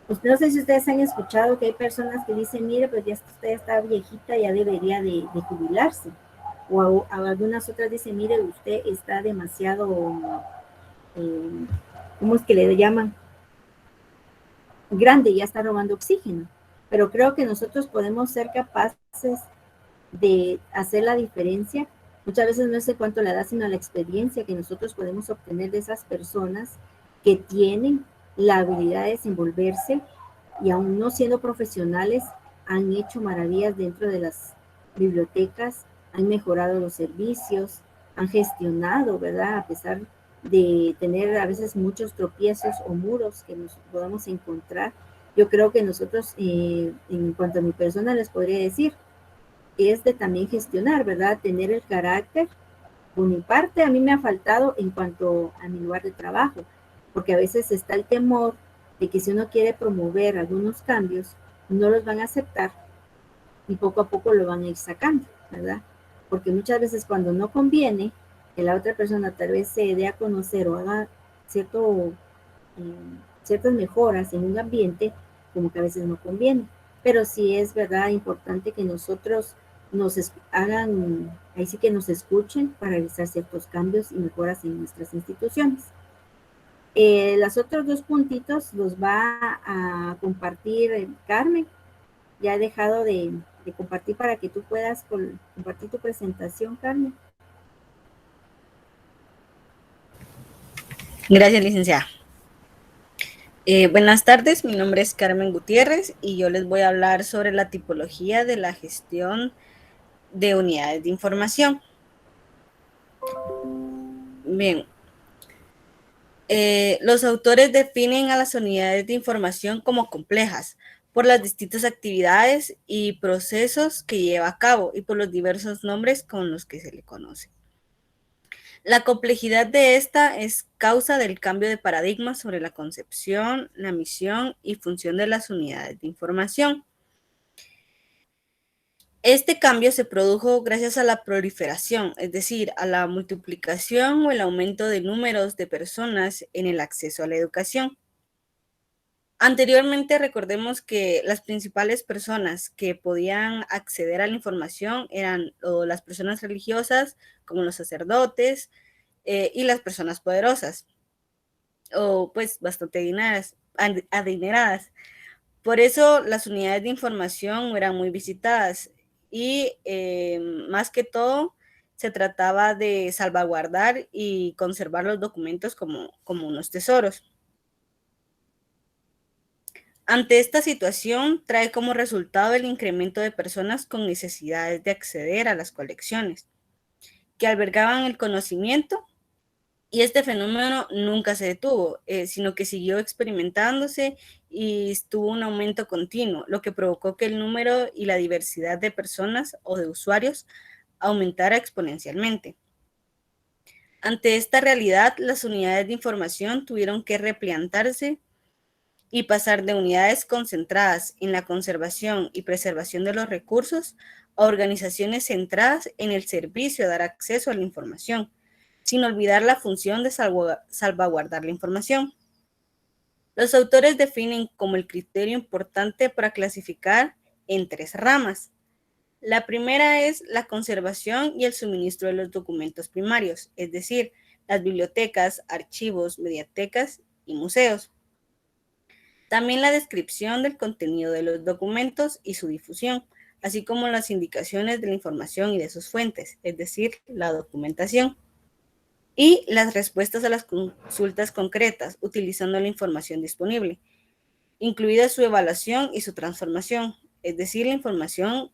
Pues no sé si ustedes han escuchado que hay personas que dicen, mire, pues ya usted está viejita, ya debería de jubilarse. O algunas otras dicen, mire, usted está demasiado, ¿cómo es que le llaman? Grande, ya está robando oxígeno. Pero creo que nosotros podemos ser capaces de hacer la diferencia. Muchas veces no es en cuanto a la edad, sino a la experiencia que nosotros podemos obtener de esas personas que tienen la habilidad de desenvolverse y aún no siendo profesionales, han hecho maravillas dentro de las bibliotecas, han mejorado los servicios, han gestionado, ¿verdad? A pesar de tener a veces muchos tropiezos o muros que nos podamos encontrar. Yo creo que nosotros, en cuanto a mi persona, les podría decir, es de también gestionar, ¿verdad? Tener el carácter. Por mi parte, a mí me ha faltado en cuanto a mi lugar de trabajo, porque a veces está el temor de que si uno quiere promover algunos cambios, no los van a aceptar y poco a poco lo van a ir sacando, ¿verdad? Porque muchas veces cuando no conviene que la otra persona tal vez se dé a conocer o haga ciertas mejoras en un ambiente, como que a veces no conviene. Pero sí es verdad importante que nosotros hagan, ahí sí que nos escuchen para realizar ciertos cambios y mejoras en nuestras instituciones. Los otros 2 puntitos los va a compartir Carmen. Ya he dejado de compartir para que tú puedas compartir tu presentación, Carmen. Gracias, licenciada. Buenas tardes, mi nombre es Carmen Gutiérrez y yo les voy a hablar sobre la tipología de la gestión de unidades de información. Bien, los autores definen a las unidades de información como complejas por las distintas actividades y procesos que lleva a cabo y por los diversos nombres con los que se le conoce. La complejidad de esta es causa del cambio de paradigma sobre la concepción, la misión y función de las unidades de información. Este cambio se produjo gracias a la proliferación, es decir, a la multiplicación o el aumento de números de personas en el acceso a la educación. Anteriormente, recordemos que las principales personas que podían acceder a la información eran las personas religiosas, como los sacerdotes, y las personas poderosas, o pues bastante adineradas. Por eso las unidades de información eran muy visitadas y más que todo se trataba de salvaguardar y conservar los documentos como unos tesoros. Ante esta situación, trae como resultado el incremento de personas con necesidades de acceder a las colecciones, que albergaban el conocimiento, y este fenómeno nunca se detuvo, sino que siguió experimentándose y tuvo un aumento continuo, lo que provocó que el número y la diversidad de personas o de usuarios aumentara exponencialmente. Ante esta realidad, las unidades de información tuvieron que replantearse y pasar de unidades concentradas en la conservación y preservación de los recursos a organizaciones centradas en el servicio de dar acceso a la información, sin olvidar la función de salvaguardar la información. Los autores definen como el criterio importante para clasificar en 3 ramas. La primera es la conservación y el suministro de los documentos primarios, es decir, las bibliotecas, archivos, mediatecas y museos. También la descripción del contenido de los documentos y su difusión, así como las indicaciones de la información y de sus fuentes, es decir, la documentación. Y las respuestas a las consultas concretas, utilizando la información disponible, incluida su evaluación y su transformación, es decir, la información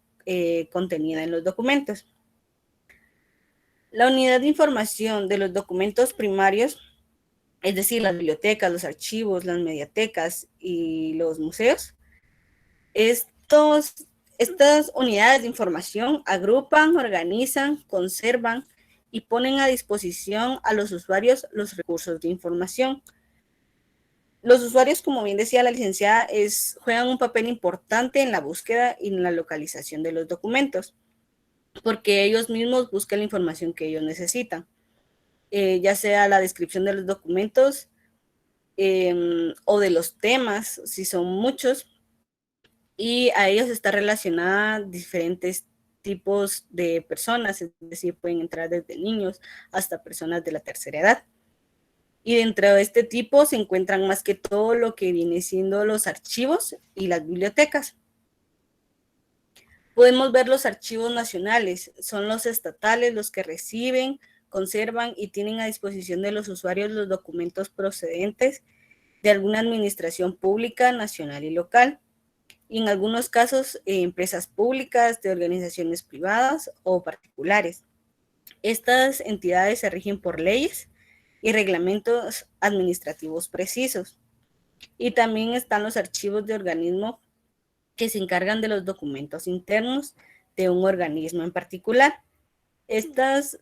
contenida en los documentos. La unidad de información de los documentos primarios, es decir, las bibliotecas, los archivos, las mediatecas y los museos, estas unidades de información agrupan, organizan, conservan y ponen a disposición a los usuarios los recursos de información. Los usuarios, como bien decía la licenciada, juegan un papel importante en la búsqueda y en la localización de los documentos, porque ellos mismos buscan la información que ellos necesitan, ya sea la descripción de los documentos o de los temas, si son muchos, y a ellos está relacionada diferentes tipos de personas, es decir, pueden entrar desde niños hasta personas de la tercera edad. Y dentro de este tipo se encuentran más que todo lo que viene siendo los archivos y las bibliotecas. Podemos ver los archivos nacionales, son los estatales los que reciben, conservan y tienen a disposición de los usuarios los documentos procedentes de alguna administración pública, nacional y local. Y en algunos casos, empresas públicas, de organizaciones privadas o particulares. Estas entidades se rigen por leyes y reglamentos administrativos precisos. Y también están los archivos de organismos que se encargan de los documentos internos de un organismo en particular. Estos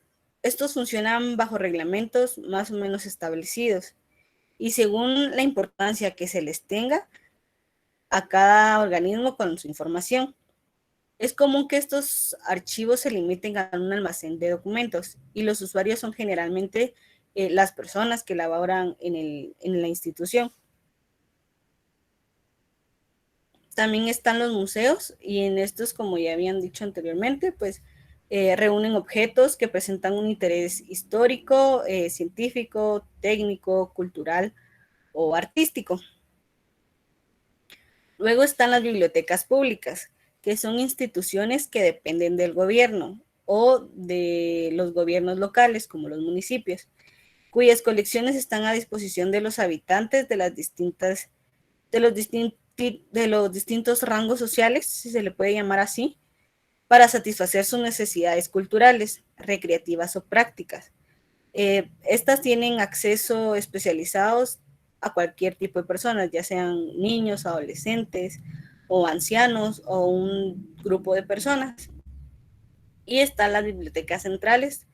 funcionan bajo reglamentos más o menos establecidos y según la importancia que se les tenga a cada organismo con su información. Es común que estos archivos se limiten a un almacén de documentos y los usuarios son generalmente las personas que laboran en la institución. También están los museos y en estos, como ya habían dicho anteriormente, pues reúnen objetos que presentan un interés histórico, científico, técnico, cultural o artístico. Luego están las bibliotecas públicas, que son instituciones que dependen del gobierno o de los gobiernos locales, como los municipios, cuyas colecciones están a disposición de los habitantes de los distintos rangos sociales, si se le puede llamar así, para satisfacer sus necesidades culturales, recreativas o prácticas. Estas tienen acceso especializados a cualquier tipo de personas, ya sean niños, adolescentes o ancianos o un grupo de personas. Y están las bibliotecas centrales.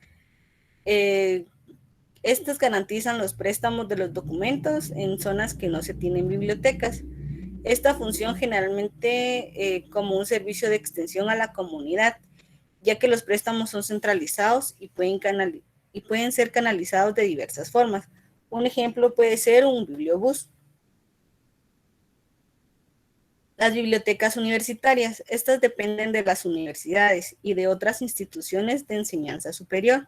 Estas garantizan los préstamos de los documentos en zonas que no se tienen bibliotecas. Esta función generalmente como un servicio de extensión a la comunidad, ya que los préstamos son centralizados y pueden ser canalizados de diversas formas. Un ejemplo puede ser un bibliobús. Las bibliotecas universitarias, estas dependen de las universidades y de otras instituciones de enseñanza superior.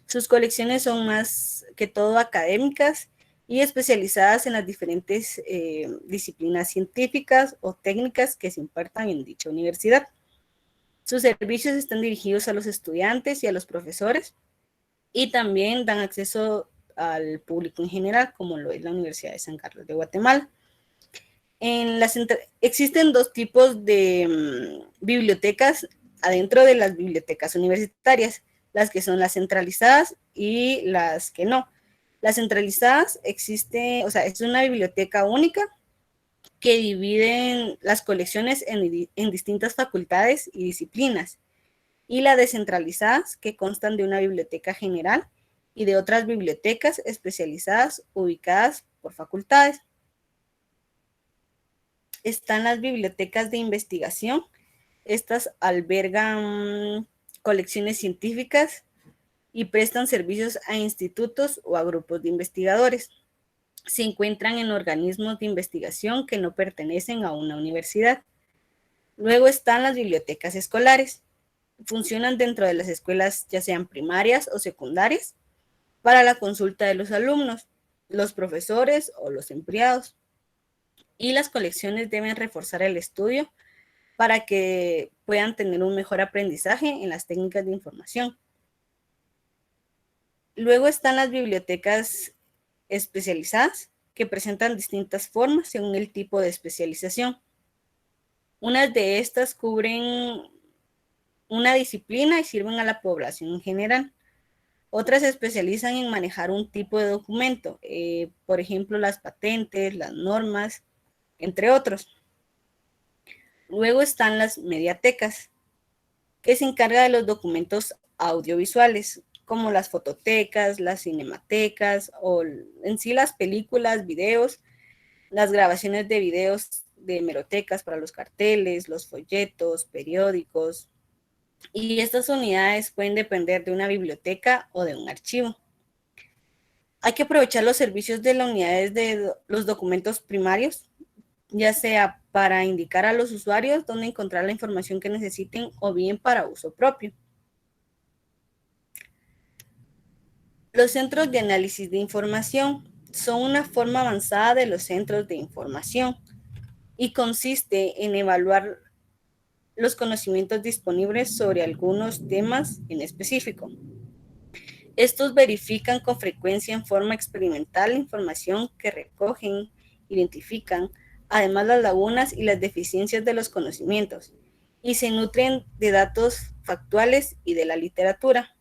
Sus colecciones son más que todo académicas y especializadas en las diferentes disciplinas científicas o técnicas que se impartan en dicha universidad. Sus servicios están dirigidos a los estudiantes y a los profesores y también dan acceso al público en general, como lo es la Universidad de San Carlos de Guatemala. Existen dos tipos de bibliotecas adentro de las bibliotecas universitarias, las que son las centralizadas y las que no. Las centralizadas es una biblioteca única que dividen las colecciones en distintas facultades y disciplinas, y las descentralizadas, que constan de una biblioteca general y de otras bibliotecas especializadas ubicadas por facultades. Están las bibliotecas de investigación. Estas albergan colecciones científicas y prestan servicios a institutos o a grupos de investigadores. Se encuentran en organismos de investigación que no pertenecen a una universidad. Luego están las bibliotecas escolares. Funcionan dentro de las escuelas, ya sean primarias o secundarias, para la consulta de los alumnos, los profesores o los empleados. Y las colecciones deben reforzar el estudio para que puedan tener un mejor aprendizaje en las técnicas de información. Luego están las bibliotecas especializadas, que presentan distintas formas según el tipo de especialización. Unas de estas cubren una disciplina y sirven a la población en general. Otras se especializan en manejar un tipo de documento, por ejemplo, las patentes, las normas, entre otros. Luego están las mediatecas, que se encargan de los documentos audiovisuales, como las fototecas, las cinematecas, o en sí las películas, videos, las grabaciones de videos de hemerotecas para los carteles, los folletos, periódicos, y estas unidades pueden depender de una biblioteca o de un archivo. Hay que aprovechar los servicios de las unidades de los documentos primarios, ya sea para indicar a los usuarios dónde encontrar la información que necesiten o bien para uso propio. Los centros de análisis de información son una forma avanzada de los centros de información y consiste en evaluar los conocimientos disponibles sobre algunos temas en específico. Estos verifican con frecuencia en forma experimental la información que recogen, identifican, además las lagunas y las deficiencias de los conocimientos, y se nutren de datos factuales y de la literatura.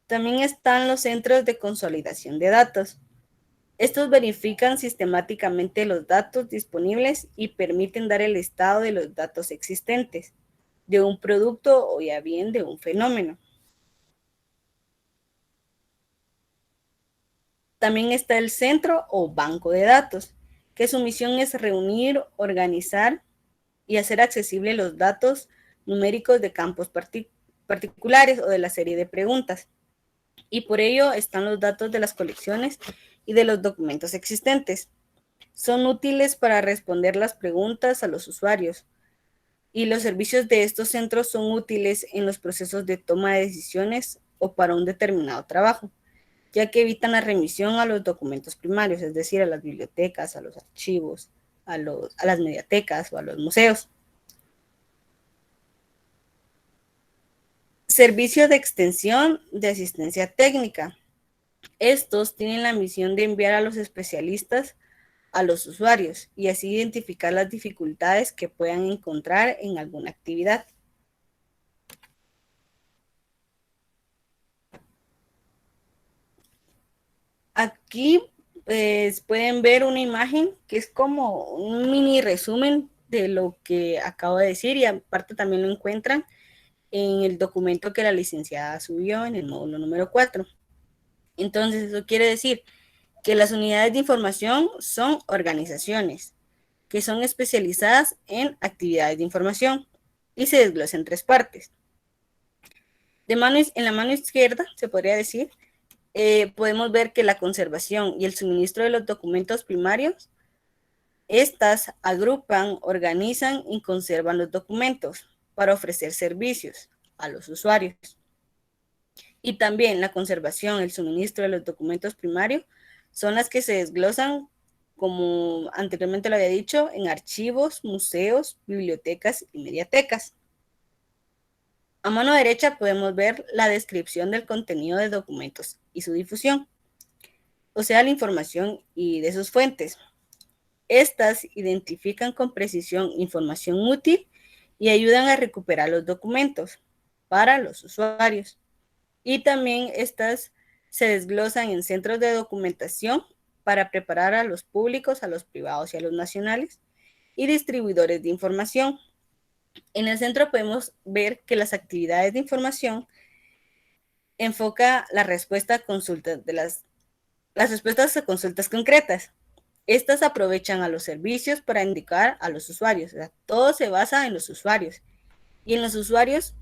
También están los centros de consolidación de datos. Estos verifican sistemáticamente los datos disponibles y permiten dar el estado de los datos existentes, de un producto o ya bien de un fenómeno. También está el centro o banco de datos, que su misión es reunir, organizar y hacer accesibles los datos numéricos de campos particulares o de la serie de preguntas. Y por ello están los datos de las colecciones y de los documentos existentes. Son útiles para responder las preguntas a los usuarios. Y los servicios de estos centros son útiles en los procesos de toma de decisiones o para un determinado trabajo, ya que evitan la remisión a los documentos primarios, es decir, a las bibliotecas, a los archivos, a las mediatecas o a los museos. Servicio de extensión de asistencia técnica. Estos tienen la misión de enviar a los especialistas a los usuarios y así identificar las dificultades que puedan encontrar en alguna actividad. Aquí pues, pueden ver una imagen que es como un mini resumen de lo que acabo de decir y aparte también lo encuentran en el documento que la licenciada subió en el módulo número 4. Entonces, eso quiere decir que las unidades de información son organizaciones que son especializadas en actividades de información y se desglosa en 3 partes. En la mano izquierda, se podría decir, podemos ver que la conservación y el suministro de los documentos primarios, estas agrupan, organizan y conservan los documentos para ofrecer servicios a los usuarios. Y también la conservación, el suministro de los documentos primarios son las que se desglosan, como anteriormente lo había dicho, en archivos, museos, bibliotecas y mediatecas. A mano derecha podemos ver la descripción del contenido de documentos y su difusión, o sea, la información y de sus fuentes. Estas identifican con precisión información útil y ayudan a recuperar los documentos para los usuarios. Y también estas se desglosan en centros de documentación para preparar a los públicos, a los privados y a los nacionales, y distribuidores de información. En el centro podemos ver que las actividades de información enfoca la respuesta a consultas las respuestas a consultas concretas. Estas aprovechan a los servicios para indicar a los usuarios. O sea, todo se basa en los usuarios. Y en los usuarios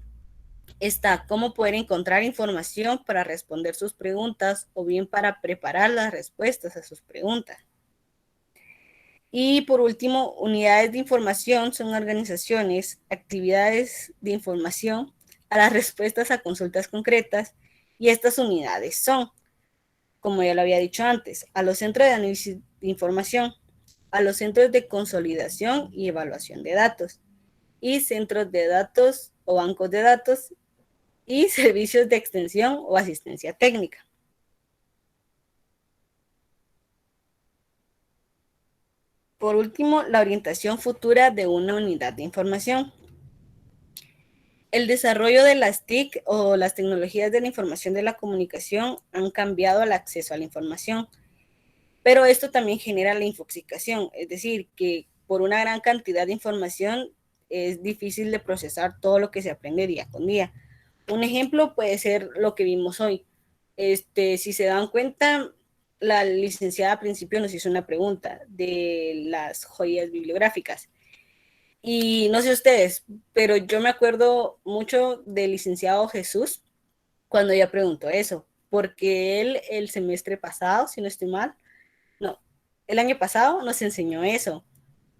está cómo poder encontrar información para responder sus preguntas o bien para preparar las respuestas a sus preguntas. Y por último, unidades de información son organizaciones, actividades de información a las respuestas a consultas concretas, y estas unidades son, como ya lo había dicho antes, a los centros de análisis de información, a los centros de consolidación y evaluación de datos, y centros de datos o bancos de datos, y servicios de extensión o asistencia técnica. Por último, la orientación futura de una unidad de información. El desarrollo de las TIC o las tecnologías de la información de la comunicación han cambiado el acceso a la información, pero esto también genera la infoxicación, es decir, que por una gran cantidad de información es difícil de procesar todo lo que se aprende día con día. Un ejemplo puede ser lo que vimos hoy. Si se dan cuenta, la licenciada al principio nos hizo una pregunta de las joyas bibliográficas. Y no sé ustedes, pero yo me acuerdo mucho del licenciado Jesús cuando ella preguntó eso, porque él el semestre pasado, si no estoy mal, no, el año pasado nos enseñó eso.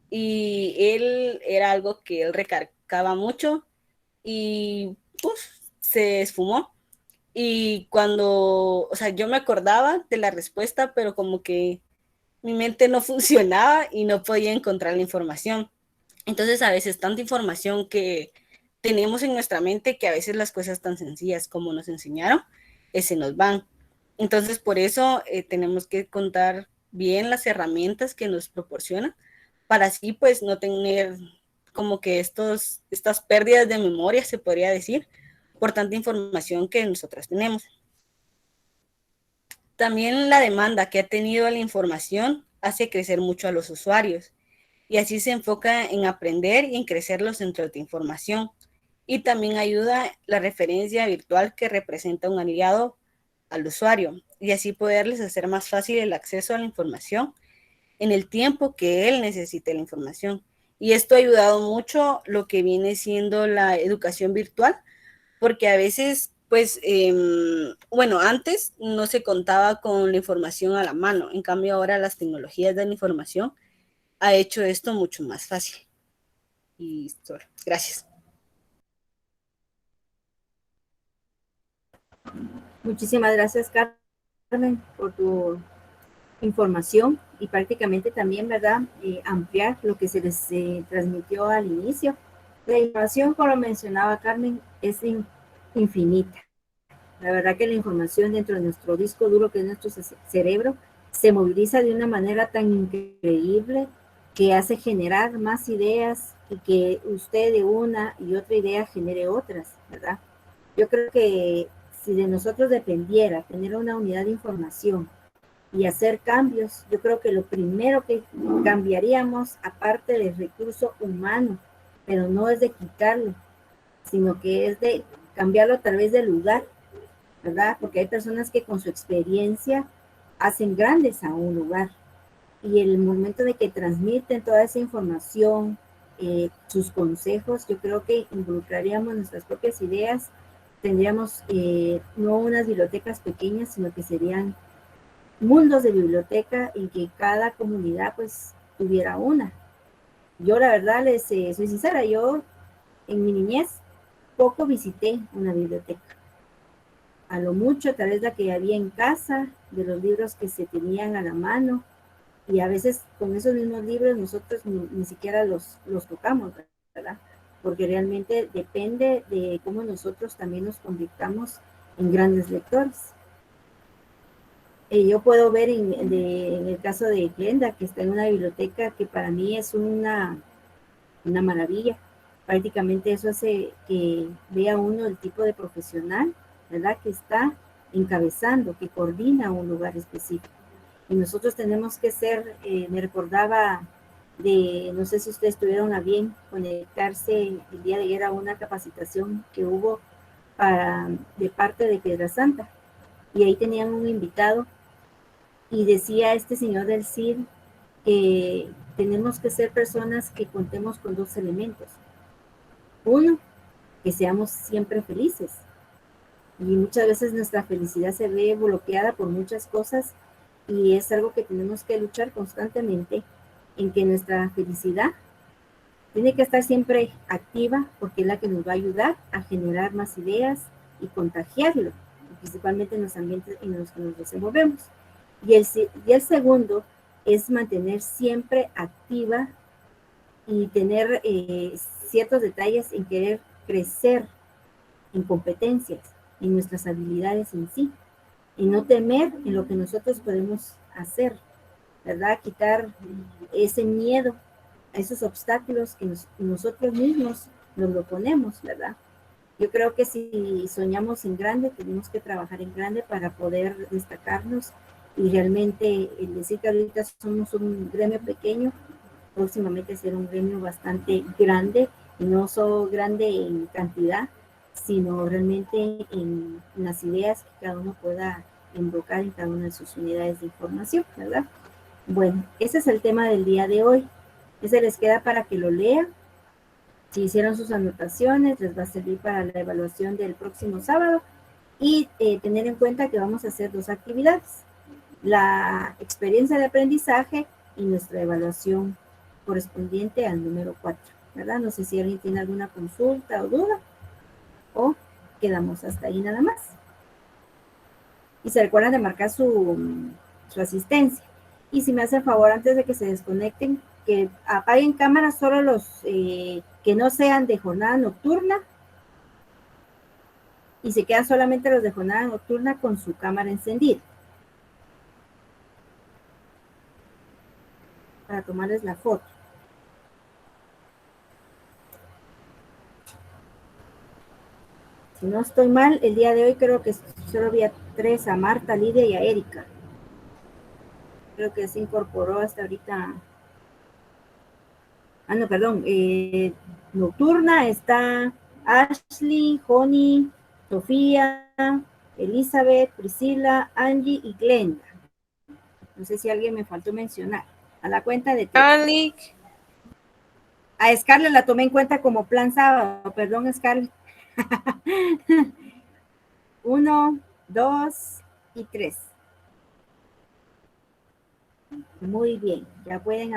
Y él era algo que él recargaba mucho y se esfumó. Y cuando, o sea, yo me acordaba de la respuesta, pero como que mi mente no funcionaba y no podía encontrar la información. Entonces, a veces tanta información que tenemos en nuestra mente que a veces las cosas tan sencillas como nos enseñaron, se nos van. Entonces, por eso tenemos que contar bien las herramientas que nos proporcionan para así, pues, no tener como que estas pérdidas de memoria, se podría decir, por tanta información que nosotras tenemos. También la demanda que ha tenido la información hace crecer mucho a los usuarios y así se enfoca en aprender y en crecer los centros de información. Y también ayuda la referencia virtual que representa un aliado al usuario y así poderles hacer más fácil el acceso a la información en el tiempo que él necesite la información. Y esto ha ayudado mucho lo que viene siendo la educación virtual, porque a veces, pues, bueno, antes no se contaba con la información a la mano, en cambio ahora las tecnologías de la información ha hecho esto mucho más fácil. Y gracias. Muchísimas gracias, Carmen, por tu información y prácticamente también, ¿verdad? Ampliar lo que se les transmitió al inicio. La información, como mencionaba Carmen, es infinita. La verdad que la información dentro de nuestro disco duro, que es nuestro cerebro, se moviliza de una manera tan increíble que hace generar más ideas y que usted de una y otra idea genere otras, ¿verdad? Yo creo que si de nosotros dependiera tener una unidad de información y hacer cambios, yo creo que lo primero que cambiaríamos, aparte del recurso humano, pero no es de quitarlo, sino que es de cambiarlo a través del lugar, ¿verdad? Porque hay personas que con su experiencia hacen grandes a un lugar y el momento de que transmiten toda esa información, sus consejos, yo creo que involucraríamos nuestras propias ideas, tendríamos no unas bibliotecas pequeñas, sino que serían mundos de biblioteca en que cada comunidad pues tuviera una. Yo la verdad les soy sincera, yo en mi niñez poco visité una biblioteca. A lo mucho tal vez la que había en casa, de los libros que se tenían a la mano, y a veces con esos mismos libros nosotros ni siquiera los tocamos, ¿verdad? Porque realmente depende de cómo nosotros también nos convirtamos en grandes lectores. Yo puedo ver en el caso de Glenda, que está en una biblioteca que para mí es una maravilla. Prácticamente eso hace que vea uno el tipo de profesional, ¿verdad? Que está encabezando, que coordina un lugar específico. Y nosotros tenemos que ser, me recordaba no sé si ustedes tuvieron a bien conectarse el día de ayer a una capacitación que hubo de parte de Piedra Santa. Y ahí tenían un invitado y decía este señor del CID que tenemos que ser personas que contemos con dos elementos. Uno, que seamos siempre felices. Y muchas veces nuestra felicidad se ve bloqueada por muchas cosas y es algo que tenemos que luchar constantemente en que nuestra felicidad tiene que estar siempre activa porque es la que nos va a ayudar a generar más ideas y contagiarlo, principalmente en los ambientes en los que nos desenvolvemos. Y el segundo es mantener siempre activa y tener ciertos detalles en querer crecer en competencias, en nuestras habilidades en sí, y no temer en lo que nosotros podemos hacer, ¿verdad? Quitar ese miedo a esos obstáculos que nosotros mismos nos lo ponemos, ¿verdad? Yo creo que si soñamos en grande, tenemos que trabajar en grande para poder destacarnos y realmente el decir que ahorita somos un gremio pequeño, próximamente ser un gremio bastante grande, y no solo grande en cantidad, sino realmente en las ideas que cada uno pueda invocar en cada una de sus unidades de información, ¿verdad? Bueno, ese es el tema del día de hoy. Ese les queda para que lo lean. Si hicieron sus anotaciones, les va a servir para la evaluación del próximo sábado y tener en cuenta que vamos a hacer dos actividades. La experiencia de aprendizaje y nuestra evaluación correspondiente al número 4, ¿verdad? No sé si alguien tiene alguna consulta o duda o quedamos hasta ahí nada más. Y se recuerdan de marcar su asistencia. Y si me hacen favor, antes de que se desconecten, que apaguen cámaras solo los que no sean de jornada nocturna y se quedan solamente los de jornada nocturna con su cámara encendida para tomarles la foto. Si no estoy mal, el día de hoy creo que solo había 3, a Marta, Lidia y a Erika. Creo que se incorporó hasta ahorita. Ah, no, perdón. Nocturna está Ashley, Honey, Sofía, Elizabeth, Priscila, Angie y Glenda. No sé si alguien me faltó mencionar. A la cuenta de 3. A Scarlett la tomé en cuenta como plan sábado. Perdón, Scarlett. 1, 2 y 3. Muy bien. Ya pueden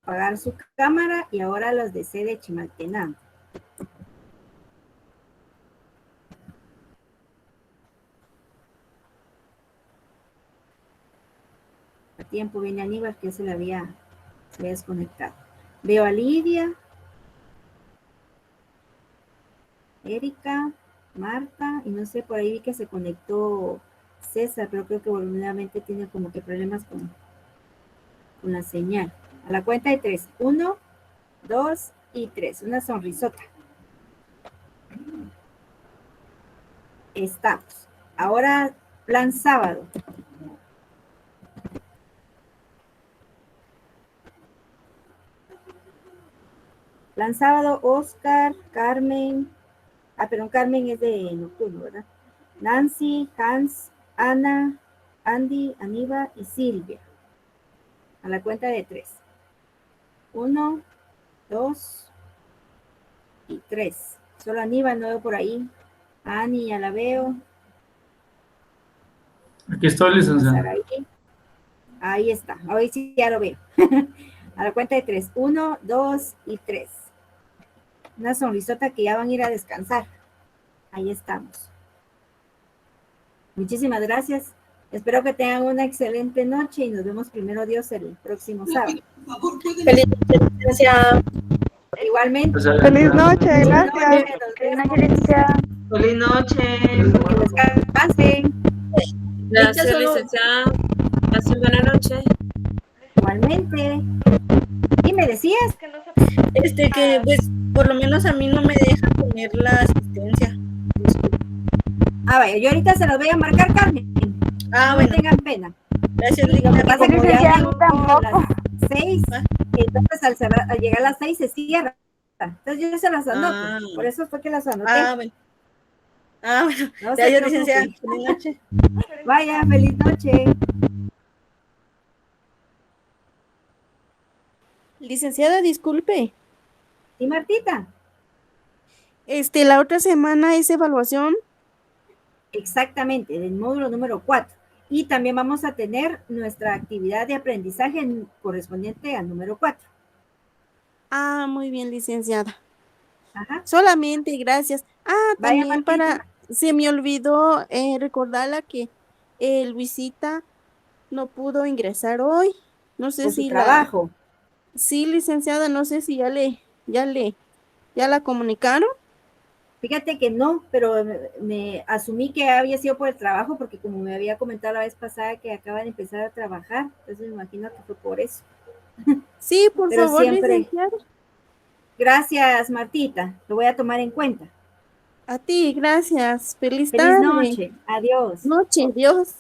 apagar su cámara y ahora los de C de Chimaltenango. A tiempo viene Aníbal, que se había desconectado. Veo a Lidia, Erika, Marta, y no sé, por ahí vi que se conectó César, pero creo que voluntariamente tiene como que problemas con la señal. A la cuenta de 3. 1, 2 y 3. Una sonrisota. Estamos. Ahora, plan sábado. Plan sábado, Oscar, Carmen. Perdón, Carmen es de nocturno, ¿verdad? Nancy, Hans, Ana, Andy, Aníbal y Silvia. A la cuenta de 3. 1, 2 y 3. Solo Aníbal no veo por ahí. Ani ya la veo. Aquí estoy, licenciada. Ahí está. Hoy sí ya lo veo. A la cuenta de 3. 1, 2 y 3. Una sonrisota que ya van a ir a descansar. Ahí estamos. Muchísimas gracias. Espero que tengan una excelente noche y nos vemos primero Dios el próximo sábado. Feliz noche, licenciada. Igualmente. Feliz noche, gracias. Feliz noche. Que descansen. Gracias, licenciada. Gracias, buena noche. Igualmente. ¿Y me decías? Que pues por lo menos a mí no me deja poner la asistencia. Vaya, yo ahorita se los voy a marcar, Carmen. No Bueno. tengan pena. Gracias, Lo que pasa es que como ya a tampoco. las 6, entonces al llegar a las 6 se cierra. Entonces yo se las anoto. Por eso fue que las anoté. Bueno. No se Gracias, licenciada. preocupen. Feliz noche. Vaya, feliz noche. Licenciada, disculpe. ¿Y Martita? La otra semana es evaluación. Exactamente, del módulo número 4. Y también vamos a tener nuestra actividad de aprendizaje correspondiente al número 4. Muy bien, licenciada. Ajá. Solamente, gracias. Vaya, También Martita. se me olvidó recordarla que Luisita no pudo ingresar hoy. No sé Por su si trabajo. Sí, licenciada, no sé si ya la comunicaron. Fíjate que no, pero me asumí que había sido por el trabajo, porque como me había comentado la vez pasada que acaba de empezar a trabajar, entonces me imagino que fue por eso. Sí, por Pero favor, siempre. licenciada. Gracias, Martita, lo voy a tomar en cuenta. A ti, gracias. Feliz Feliz tarde. noche, adiós. Noche, Dios.